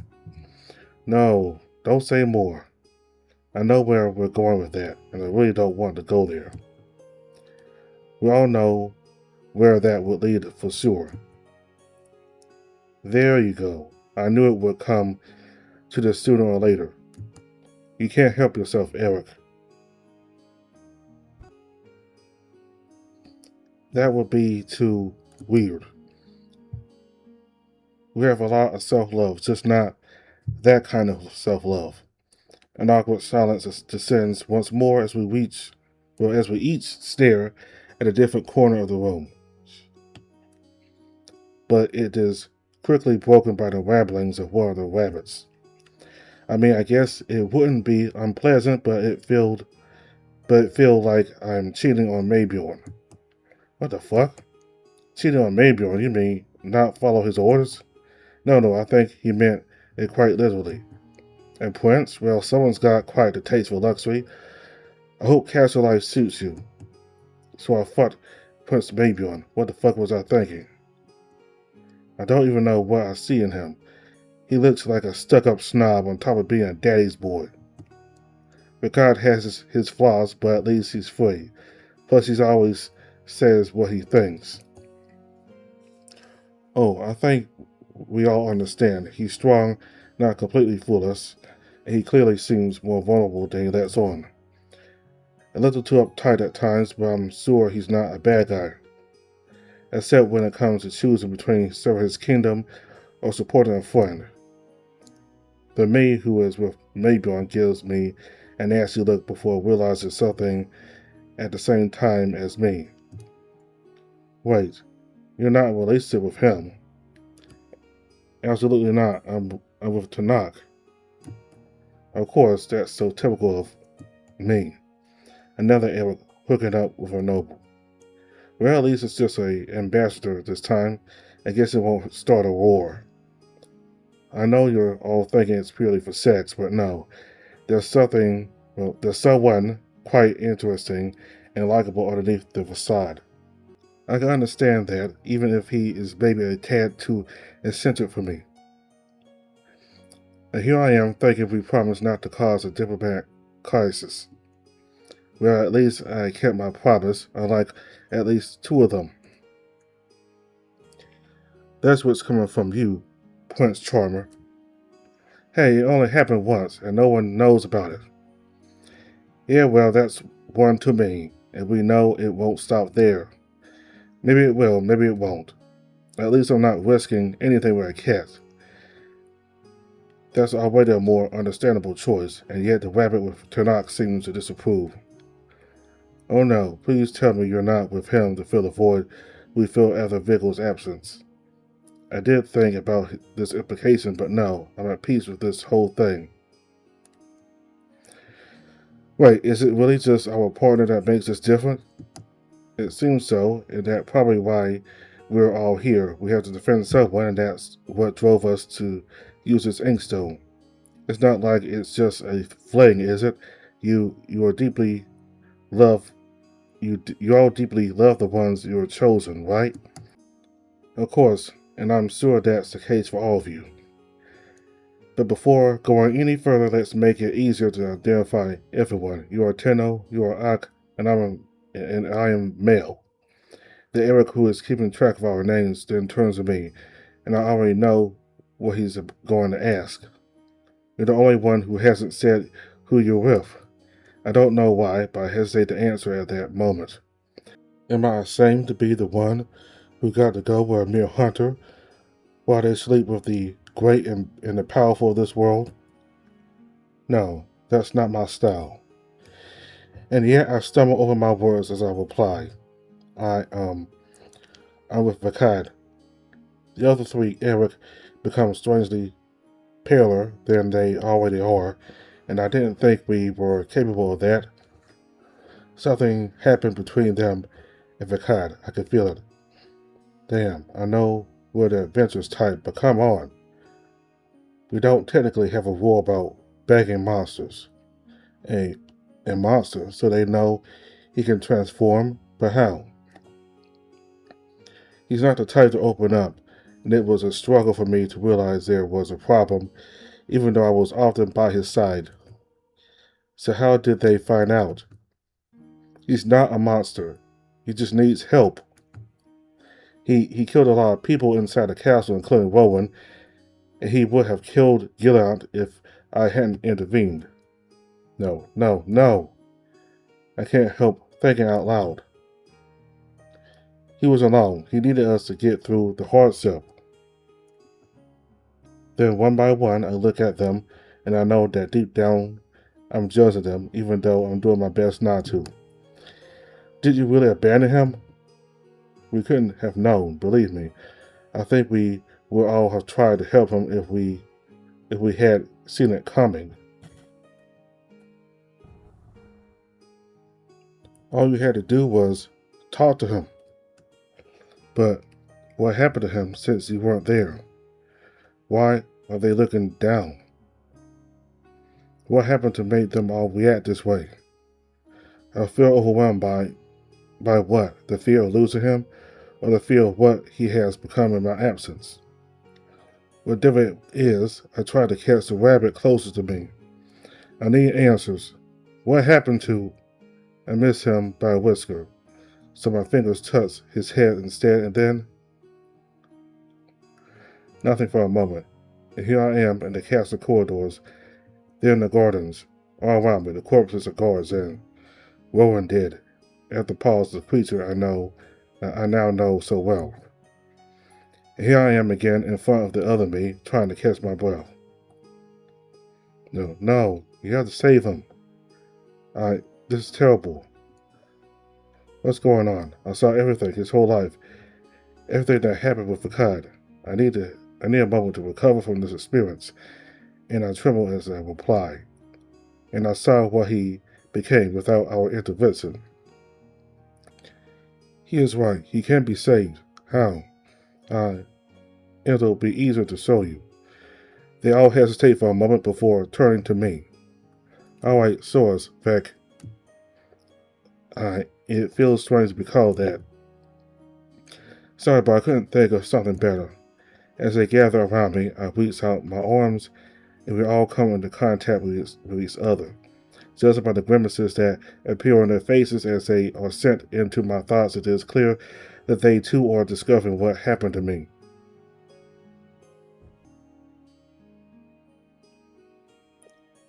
No, don't say more. I know where we're going with that, and I really don't want to go there. We all know where that would lead for sure. There you go. I knew it would come to this sooner or later. You can't help yourself, Eric. That would be too weird. We have a lot of self-love, just not that kind of self-love. An awkward silence descends once more as we each stare at a different corner of the room. But it is quickly broken by the ramblings of one of the rabbits. I mean, I guess it wouldn't be unpleasant, but it feel like I'm cheating on Maybjorn. What the fuck? Cheating on Maybjorn? You mean not follow his orders? No, I think he meant it quite literally. And Prince, well, someone's got quite the taste for luxury. I hope castle life suits you. So I fucked Prince Maybjorn. What the fuck was I thinking? I don't even know what I see in him. He looks like a stuck-up snob on top of being a daddy's boy. Vekad has his flaws, but at least he's free. Plus, he always says what he thinks. Oh, I think we all understand. He's strong, not completely foolish, and he clearly seems more vulnerable than he lets on. A little too uptight at times, but I'm sure he's not a bad guy. Except when it comes to choosing between serving his kingdom or supporting a friend. The me who is with Maybjorn gives me a nasty look before realizing something at the same time as me. Wait, you're not in a relationship with him. Absolutely not. I'm with Tanakh. Of course, that's so typical of me. Another Eric hooking up with a noble. Well, at least it's just an ambassador this time. I guess it won't start a war. I know you're all thinking it's purely for sex, but no. There's someone quite interesting and likable underneath the facade. I can understand that, even if he is maybe a tad too eccentric for me. And here I am thinking we promised not to cause a diplomatic crisis. Well, at least I kept my promise, unlike at least two of them. That's what's coming from you, Prince Charmer. Hey, it only happened once, and no one knows about it. Yeah, well, that's one too many, and we know it won't stop there. Maybe it will, maybe it won't. At least I'm not risking anything with a cat. That's already a more understandable choice, and yet the rabbit with Tanakh seems to disapprove. Oh no, please tell me you're not with him to fill the void we feel after Vigil's absence. I did think about this implication, but no, I'm at peace with this whole thing. Wait, is it really just our partner that makes us different? It seems so, and that's probably why we're all here. We have to defend someone, and that's what drove us to use this inkstone. It's not like it's just a fling, is it? You are deeply love you all deeply love the ones you are chosen, right? Of course, and I'm sure that's the case for all of you. But before going any further, let's make it easier to identify everyone. You are Tenno, you are Ak, and I am Male. The Eric who is keeping track of our names then turns to me, and I already know what he's going to ask. You're the only one who hasn't said who you're with. I don't know why, but I hesitate to answer at that moment. Am I ashamed to be the one who got to go where a mere hunter while they sleep with the great and the powerful of this world? No, that's not my style. And yet I stumble over my words as I reply. I, um, I'm with Vekad. The other three, Eric, become strangely paler than they already are, and I didn't think we were capable of that. Something happened between them and Vekad. I could feel it. Damn, I know we're the adventurous type, but come on. We don't technically have a rule about bagging monsters. A, a monster, so they know he can transform, but how? He's not the type to open up, and it was a struggle for me to realize there was a problem, even though I was often by his side. So how did they find out? He's not a monster. He just needs help. He killed a lot of people inside the castle, including Rowan, and he would have killed Gilliant if I hadn't intervened. No. I can't help thinking out loud. He was alone. He needed us to get through the hardship. Then one by one, I look at them, and I know that deep down, I'm judging them, even though I'm doing my best not to. Did you really abandon him? We couldn't have known, believe me. I think we would all have tried to help him if we had seen it coming. All you had to do was talk to him. But what happened to him since you weren't there? Why are they looking down? What happened to make them all react this way? I feel overwhelmed by what? The fear of losing him, or the fear of what he has become in my absence? Whatever it is, I try to catch the rabbit closest to me. I need answers. What happened to? I miss him by a whisker, so my fingers touch his head instead, and then nothing for a moment. And here I am in the castle corridors, there in the gardens, all around me, the corpses of guards and Rowan dead. At the pause, the creature I now know so well. And here I am again in front of the other me, trying to catch my breath. No, you have to save him. This is terrible. What's going on? I saw everything, his whole life, everything that happened with Vekad. I need a moment to recover from this experience, and I tremble as I reply. And I saw what he became without our intervention. He is right. He can be saved. How? It'll be easier to show you. They all hesitate for a moment before turning to me. All right, show us, Vek. It feels strange to be called that. Sorry, but I couldn't think of something better. As they gather around me, I reach out my arms, and we all come into contact with each other. Judging by the grimaces that appear on their faces as they are sent into my thoughts, it is clear that they too are discovering what happened to me.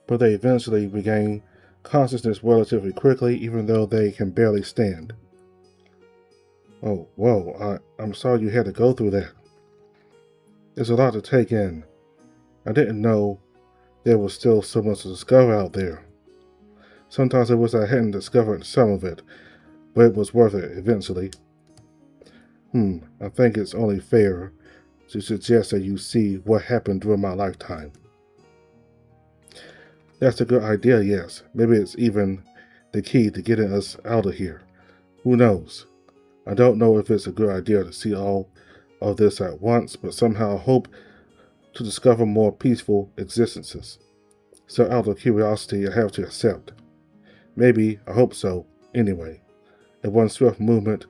But they eventually regain consciousness relatively quickly, even though they can barely stand. Oh, whoa, I'm sorry you had to go through that. It's a lot to take in. I didn't know there was still so much to discover out there. Sometimes I wish I hadn't discovered some of it, but it was worth it eventually. I think it's only fair to suggest that you see what happened during my lifetime. That's a good idea, yes. Maybe it's even the key to getting us out of here. Who knows? I don't know if it's a good idea to see all of this at once, but somehow I hope to discover more peaceful existences. So out of curiosity, I have to accept. Maybe, I hope so, anyway. In one swift movement,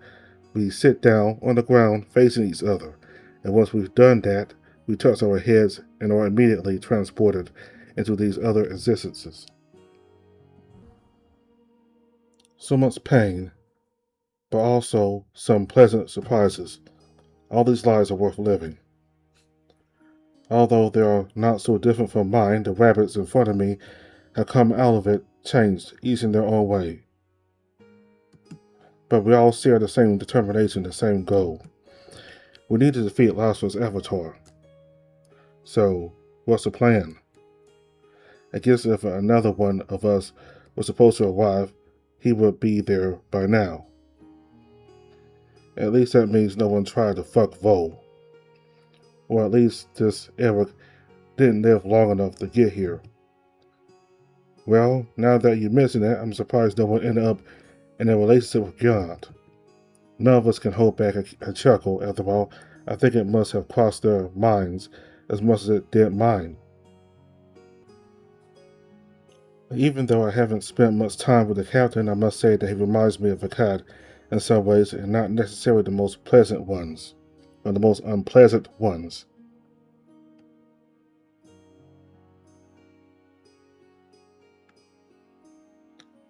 we sit down on the ground facing each other, and once we've done that, we touch our heads and are immediately transported into these other existences. So much pain, but also some pleasant surprises. All these lives are worth living. Although they are not so different from mine, the rabbits in front of me have come out of it changed, each in their own way. But we all share the same determination, the same goal. We need to defeat Lasso's avatar. So, what's the plan? I guess if another one of us was supposed to arrive, he would be there by now. At least that means no one tried to fuck Vo. Or at least this Eric didn't live long enough to get here. Well, now that you mention it, I'm surprised no one ended up in a relationship with Gaunt. None of us can hold back a chuckle. After all, I think it must have crossed their minds as much as it did mine. Even though I haven't spent much time with the captain, I must say that he reminds me of Vekad in some ways, and not necessarily the most pleasant ones, or the most unpleasant ones.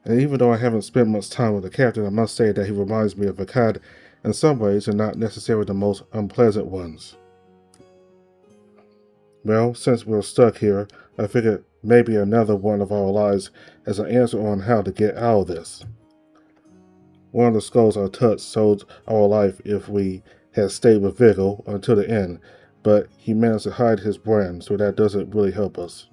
And even though I haven't spent much time with the captain, I must say that he reminds me of Vekad in some ways, and not necessarily the most unpleasant ones. Well, since we're stuck here, I figured maybe another one of our lives has an answer on how to get out of this. One of the skulls I touched sold our life if we had stayed with Viggo until the end, but he managed to hide his brand, so that doesn't really help us.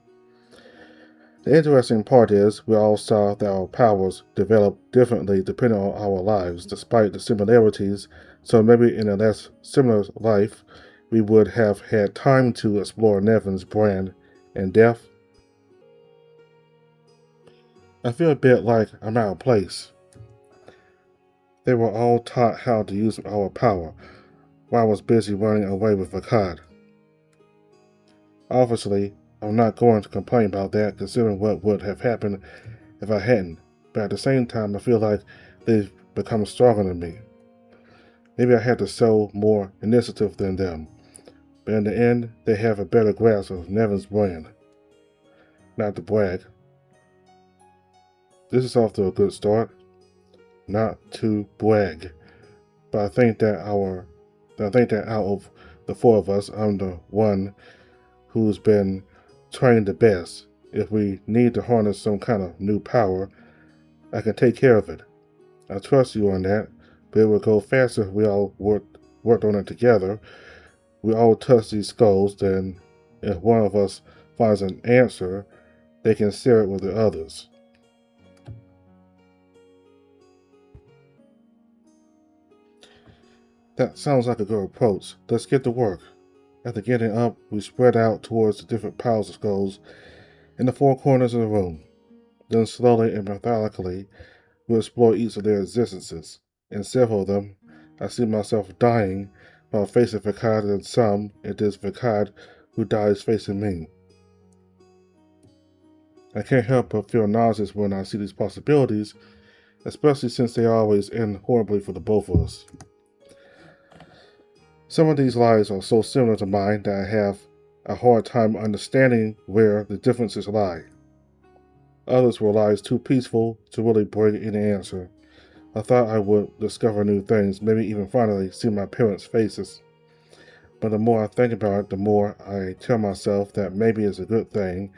The interesting part is we all saw that our powers develop differently depending on our lives, despite the similarities, so maybe in a less similar life, we would have had time to explore NeveN's brand in depth. I feel a bit like I'm out of place. They were all taught how to use our power, while I was busy running away with Vekad. Obviously, I'm not going to complain about that considering what would have happened if I hadn't, but at the same time I feel like they've become stronger than me. Maybe I had to show more initiative than them, but in the end, they have a better grasp of NeveN's brand. Not to brag. This is off to a good start. Not to brag. But I think that out of the four of us, I'm the one who's been trained the best. If we need to harness some kind of new power, I can take care of it. I trust you on that, but it would go faster if we all worked on it together. We all touch these skulls, then if one of us finds an answer, they can share it with the others. That sounds like a good approach. Let's get to work. After getting up, we spread out towards the different piles of skulls in the four corners of the room. Then slowly and methodically, we explore each of their existences. In several of them, I see myself dying while facing Vekad, and some, it is Vekad who dies facing me. I can't help but feel nauseous when I see these possibilities, especially since they always end horribly for the both of us. Some of these lives are so similar to mine that I have a hard time understanding where the differences lie. Others were lives too peaceful to really bring any answer. I thought I would discover new things, maybe even finally see my parents' faces. But the more I think about it, the more I tell myself that maybe it's a good thing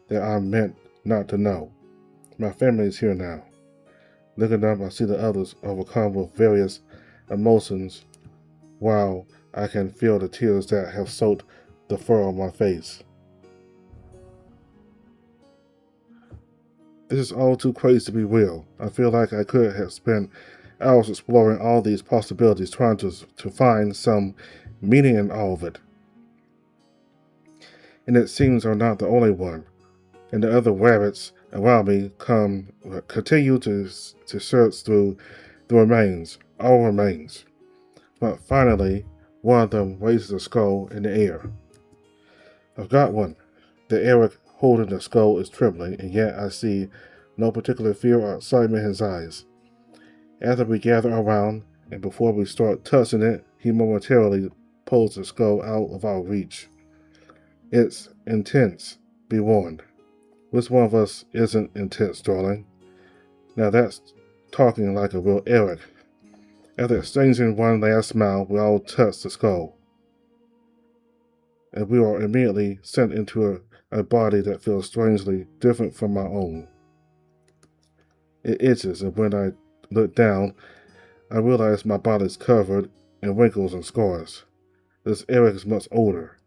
that I'm meant not to know. My family is here now. Looking up, I see the others overcome with various emotions, while I can feel the tears that have soaked the fur on my face. This is all too crazy to be real. I feel like I could have spent hours exploring all these possibilities, trying to find some meaning in all of it. And it seems I'm not the only one. And the other rabbits around me continue to search through the remains, all remains. But finally, one of them raises a skull in the air. I've got one. The air holding the skull is trembling, and yet I see no particular fear or excitement in his eyes. After we gather around, and before we start touching it, he momentarily pulls the skull out of our reach. It's intense, be warned. Which one of us isn't intense, darling? Now that's talking like a real Eric. After exchanging one last smile, we all touch the skull. And we are immediately sent into a body that feels strangely different from my own. It itches, and when I look down, I realize my body is covered in wrinkles and scars. This Eric is much older,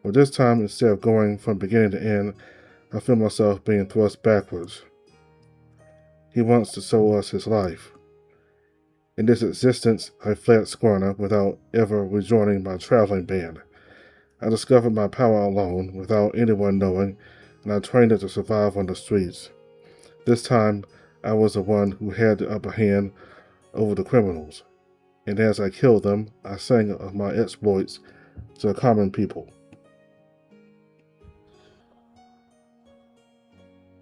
but this time, instead of going from beginning to end, I feel myself being thrust backwards. He wants to show us his life. In this existence, I fled Skarna without ever rejoining my traveling band. I discovered my power alone, without anyone knowing, and I trained it to survive on the streets. This time, I was the one who had the upper hand over the criminals, and as I killed them, I sang of my exploits to the common people.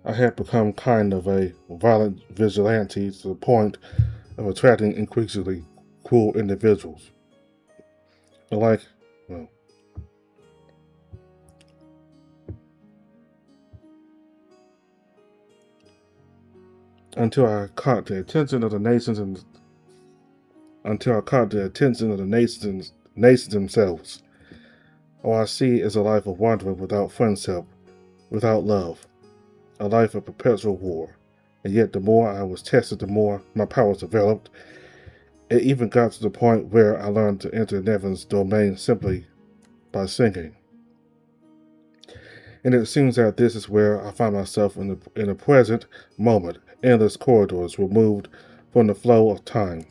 I had become kind of a violent vigilante to the point of attracting increasingly cruel individuals. Like, well, until I caught the attention of the nations and until I caught the attention of the nations themselves. All I see is a life of wandering without friendship, without love, a life of perpetual war. And yet the more I was tested, the more my powers developed. It even got to the point where I learned to enter NeveN's domain simply by singing. And it seems that this is where I find myself in the present moment. Endless corridors removed from the flow of time.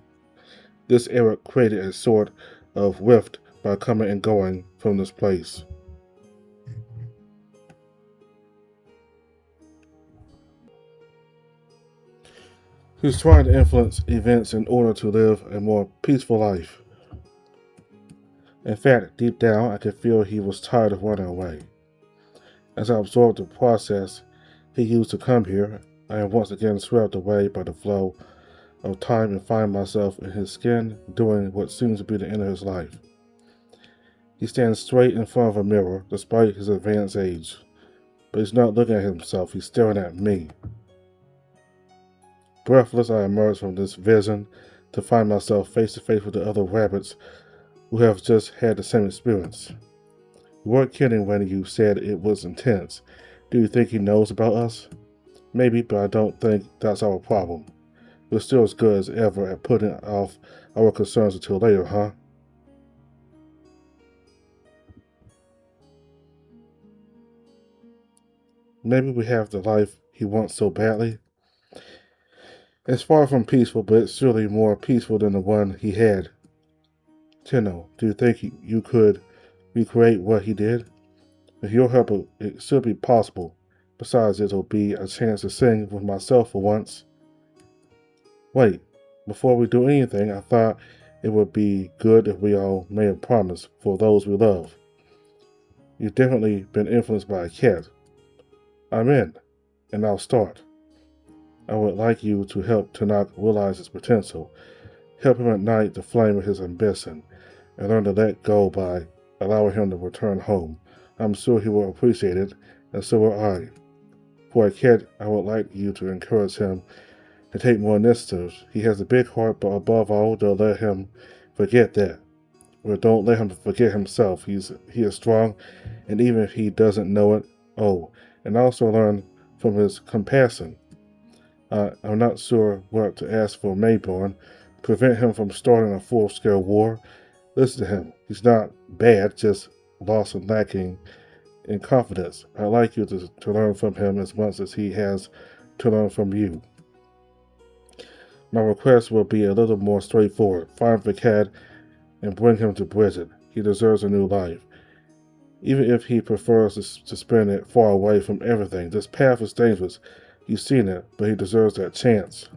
This era created a sort of rift by coming and going from this place. He's trying to influence events in order to live a more peaceful life. In fact, deep down, I could feel he was tired of running away. As I absorbed the process he used to come here, I am once again swept away by the flow of time and find myself in his skin doing what seems to be the end of his life. He stands straight in front of a mirror despite his advanced age, but he's not looking at himself, he's staring at me. Breathless, I emerge from this vision to find myself face to face with the other rabbits who have just had the same experience. You weren't kidding when you said it was intense. Do you think he knows about us? Maybe, but I don't think that's our problem. We're still as good as ever at putting off our concerns until later, huh? Maybe we have the life he wants so badly. It's far from peaceful, but it's surely more peaceful than the one he had. Tenno, do you think you could recreate what he did? With your help, it should be possible. Besides, it'll be a chance to sing with myself for once. Wait, before we do anything, I thought it would be good if we all made a promise for those we love. You've definitely been influenced by a cat. I'm in, and I'll start. I would like you to help Tanakh realize his potential, help him ignite the flame of his ambition, and learn to let go by allowing him to return home. I'm sure he will appreciate it, and so will I. For a kid, I would like you to encourage him to take more initiatives. He has a big heart, but above all, don't let him forget that. Or don't let him forget himself. He is strong, and even if he doesn't know it, oh, and also learn from his compassion. I'm not sure what to ask for Mayborn. Prevent him from starting a full-scale war. Listen to him. He's not bad, just lost and lacking in confidence. I'd like you to learn from him as much as he has to learn from you. My request will be a little more straightforward. Find Vekad and bring him to Bridget. He deserves a new life. Even if he prefers to spend it far away from everything. This path is dangerous. You've seen it, but he deserves that chance.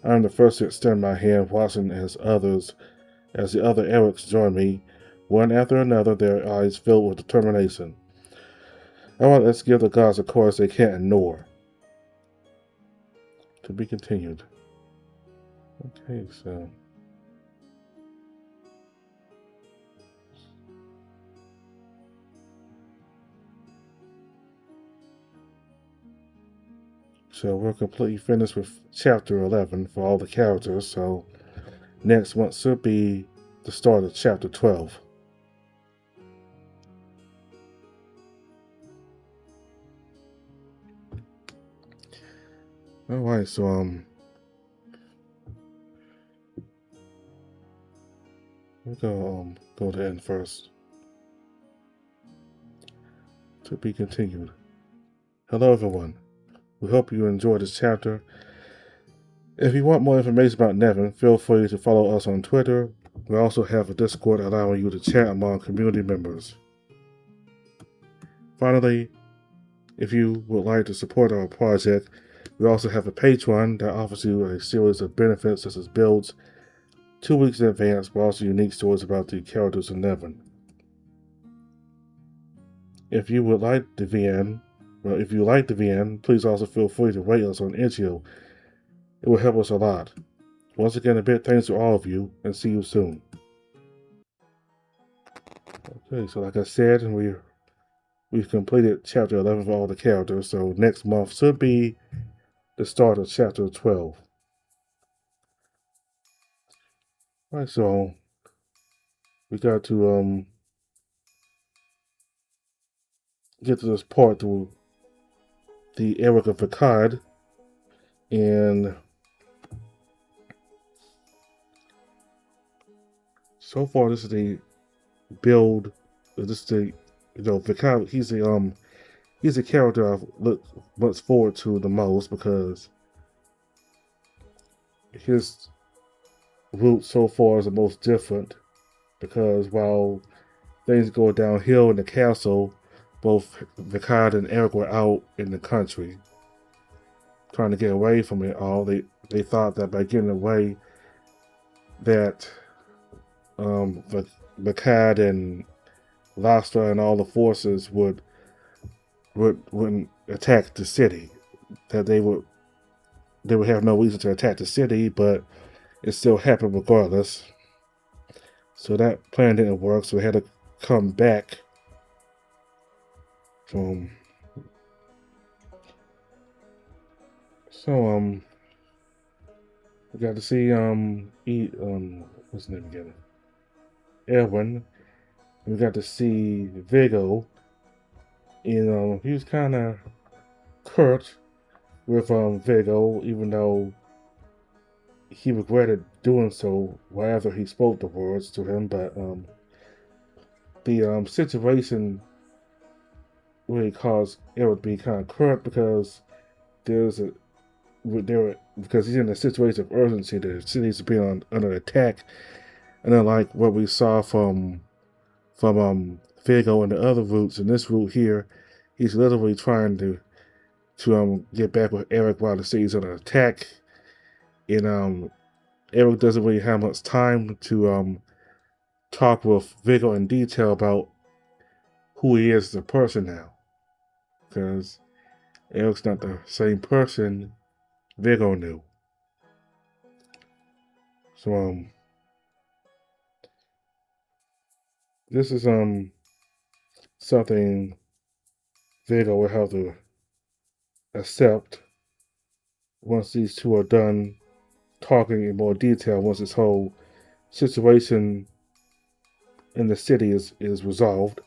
I am the first to extend my hand, watching as the other Erics join me, one after another, their eyes filled with determination. I want us to give the gods a chorus they can't ignore. To be continued. Okay, so we're completely finished with chapter 11 for all the characters, so next month should be the start of chapter 12. Alright, so we'll go to the end first. To be continued. Hello everyone. We hope you enjoyed this chapter. If you want more information about NeveN, feel free to follow us on Twitter. We also have a Discord allowing you to chat among community members. Finally, if you would like to support our project, we also have a Patreon that offers you a series of benefits such as builds 2 weeks in advance, but also unique stories about the characters in NeveN. If you like the VN, please also feel free to rate us on Itch.io. It will help us a lot. Once again, a big thanks to all of you, and see you soon. Okay, so like I said, we've completed chapter 11 for all the characters, so next month should be the start of chapter 12. Alright, so we got to get to this part through the Eric of Vekad, and so far this is the build just the Vekad, he's a character I've looked much forward to the most because his route so far is the most different. Because while things go downhill in the castle, both Vekad and Eric were out in the country trying to get away from it all. They thought that by getting away, that Vekad and Lastra and all the forces wouldn't attack the city. That they would have no reason to attack the city, but it still happened regardless. So that plan didn't work. So they had to come back. Um, so we got to see what's his name again? Erwin. We got to see Vigo. He was kind of curt with Vigo, even though he regretted doing so after he spoke the words to him. But the situation really caused Eric to be kind of curt because there's a there because he's in a situation of urgency. The city's being under attack, and then like what we saw from Vigo and the other routes, in this route here, he's literally trying to get back with Eric while the city's under attack, and Eric doesn't really have much time to talk with Vigo in detail about who he is as a person now, because Eric's not the same person Vigo knew. So this is something Vigo will have to accept once these two are done talking in more detail. Once this whole situation in the city is resolved,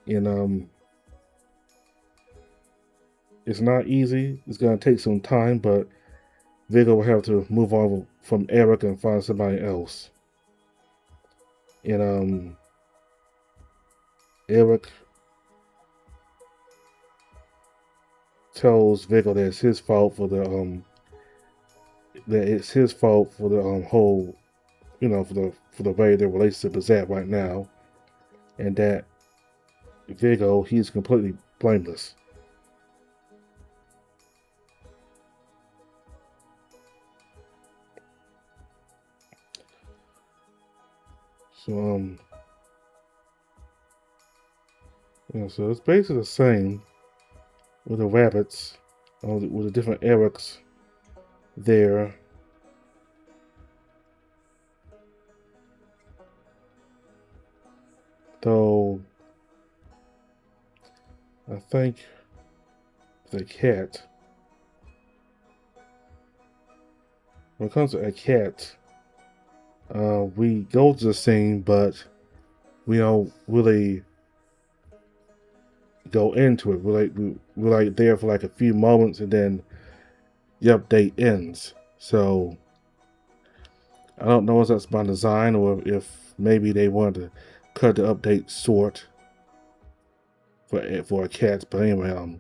and it's not easy. It's gonna take some time, but Vigo will have to move on from Eric and find somebody else. And Eric tells Vigo that it's his fault for the whole for the way their relationship is at right now, and that Vigo, he's completely blameless. So so it's basically the same with the rabbits, with the different Erics there. Though I think the cat, when it comes to a cat, we go to the scene, but we don't really go into it. We're like there for like a few moments, and then the update ends. So I don't know if that's by design or if maybe they wanted to cut the update short for a cat. But anyway,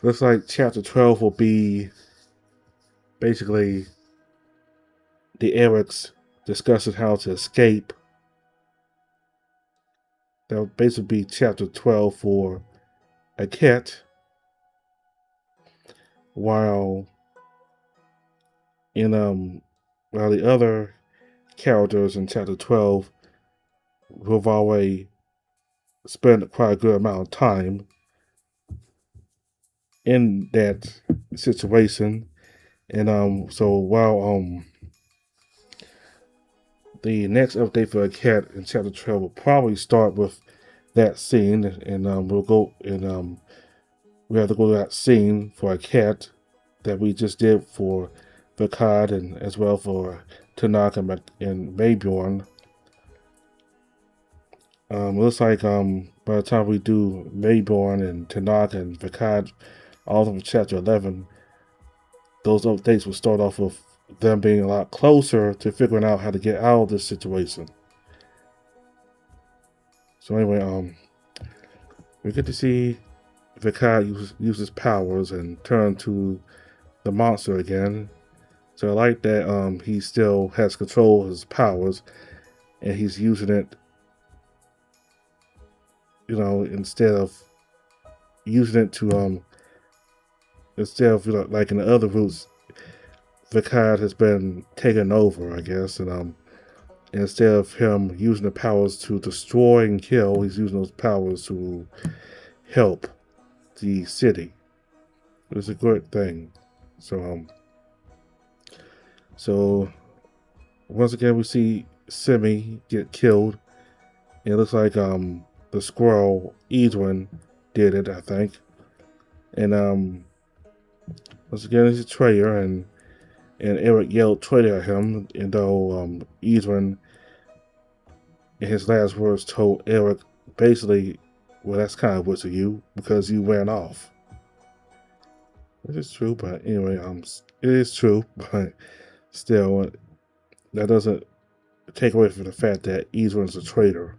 looks like chapter 12 will be basically the Erics discussing how to escape. That would basically be chapter 12 for a cat, while while the other characters in chapter 12 have already spent quite a good amount of time in that situation. And so while the next update for a cat in chapter 12 will probably start with that scene, and we'll go and we have to go to that scene for a cat that we just did for Vekad and as well for Tanaka and Maybjorn. Looks like by the time we do Maybjorn and Tanaka and Vekad, all of them chapter 11, those updates will start off with them being a lot closer to figuring out how to get out of this situation. So anyway, we get to see Vekad use his powers and turn to the monster again. So I like that he still has control of his powers and he's using it, instead of using it to instead of like in the other routes, Vekad has been taken over, I guess, and instead of him using the powers to destroy and kill, he's using those powers to help the city. It's a good thing. So once again we see Simi get killed. It looks like the squirrel Edwin did it, I think. And once again he's a traitor, and Eric yelled traitor at him, and though Edwin in his last words told Eric basically, well, that's kind of what's of you because you ran off. Which is true, but anyway, it is true, but still, that doesn't take away from the fact that Edwin's a traitor.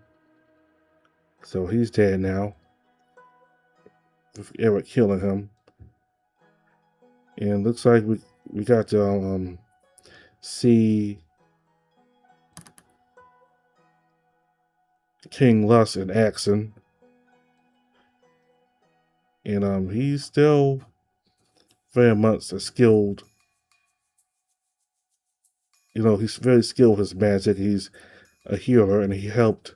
So he's dead now, with Eric killing him. And looks like we got to see King Lust in action. And he's still very much a skilled, he's very skilled with his magic. He's a healer, and he helped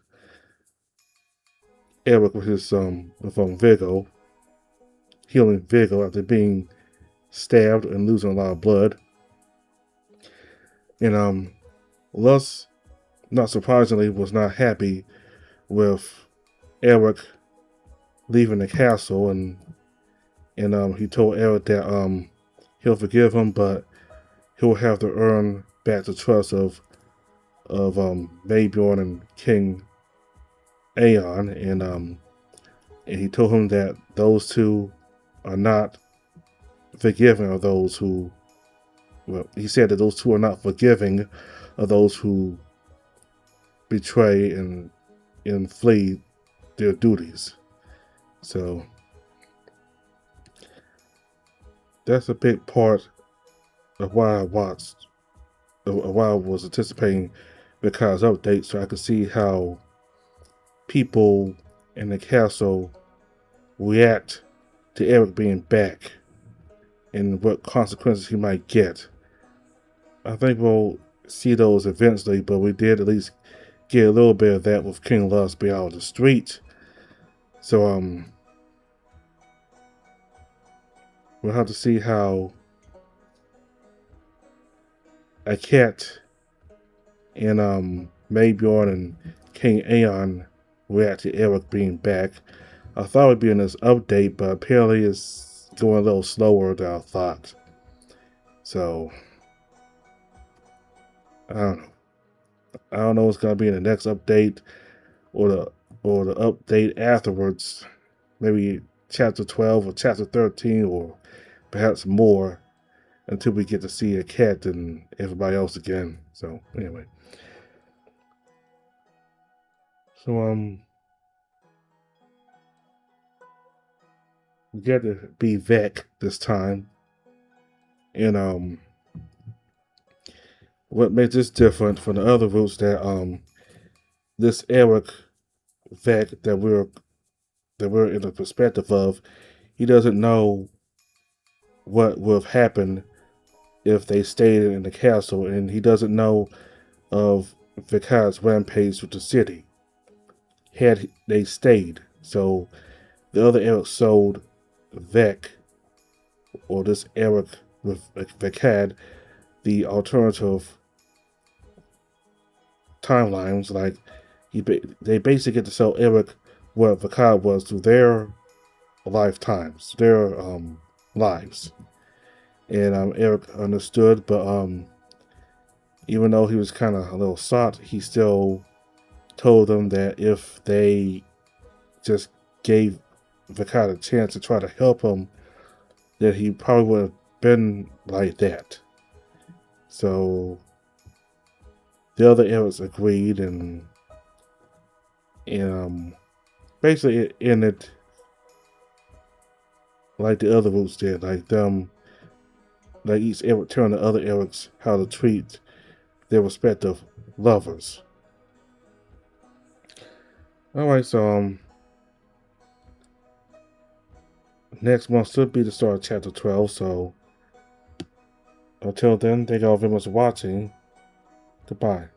Eric with his Vigo, healing Vigo after being stabbed and losing a lot of blood. And Lust, not surprisingly, was not happy with Eric leaving the castle, and he told Eric that he'll forgive him, but he'll have to earn back the trust of Maybjorn and King Aeon, and he told him that those two are not forgiving of those who. Well, he said that those two are not forgiving of those who betray and flee their duties. So that's a big part of why I watched, why I was anticipating Vekad's update, so I could see how people in the castle react to Eric being back and what consequences he might get. I think we'll see those eventually, but we did at least get a little bit of that with King Lust being out on the street. So we'll have to see how a cat and Maybjorn and King Aeon react to Eric being back. I thought it would be in this update, but apparently it's going a little slower than I thought. So I don't know. I don't know what's gonna be in the next update or the update afterwards. Maybe chapter 12 or chapter 13 or perhaps more, until we get to see a cat and everybody else again. So anyway. So we got to be Vec this time. And what makes this different from the other routes that this Eric Vec that we're in the perspective of, he doesn't know what would have happened if they stayed in the castle, and he doesn't know of Vekad's rampage with the city had they stayed. So the other Eric sold Vec, or this Eric with Vekad, the alternative timelines. Like they basically get to sell Eric what Vekad was through their lifetimes, their lives. And Eric understood, but even though he was kind of a little sot, he still told them that if they just gave Vekad a chance to try to help him, that he probably would have been like that. So the other Erics agreed, and basically it ended like the other roots did, like each Eric telling the other Erics how to treat their respective lovers. All right, so next month should be the start of chapter 12. So until then, thank you all very much for watching. Goodbye.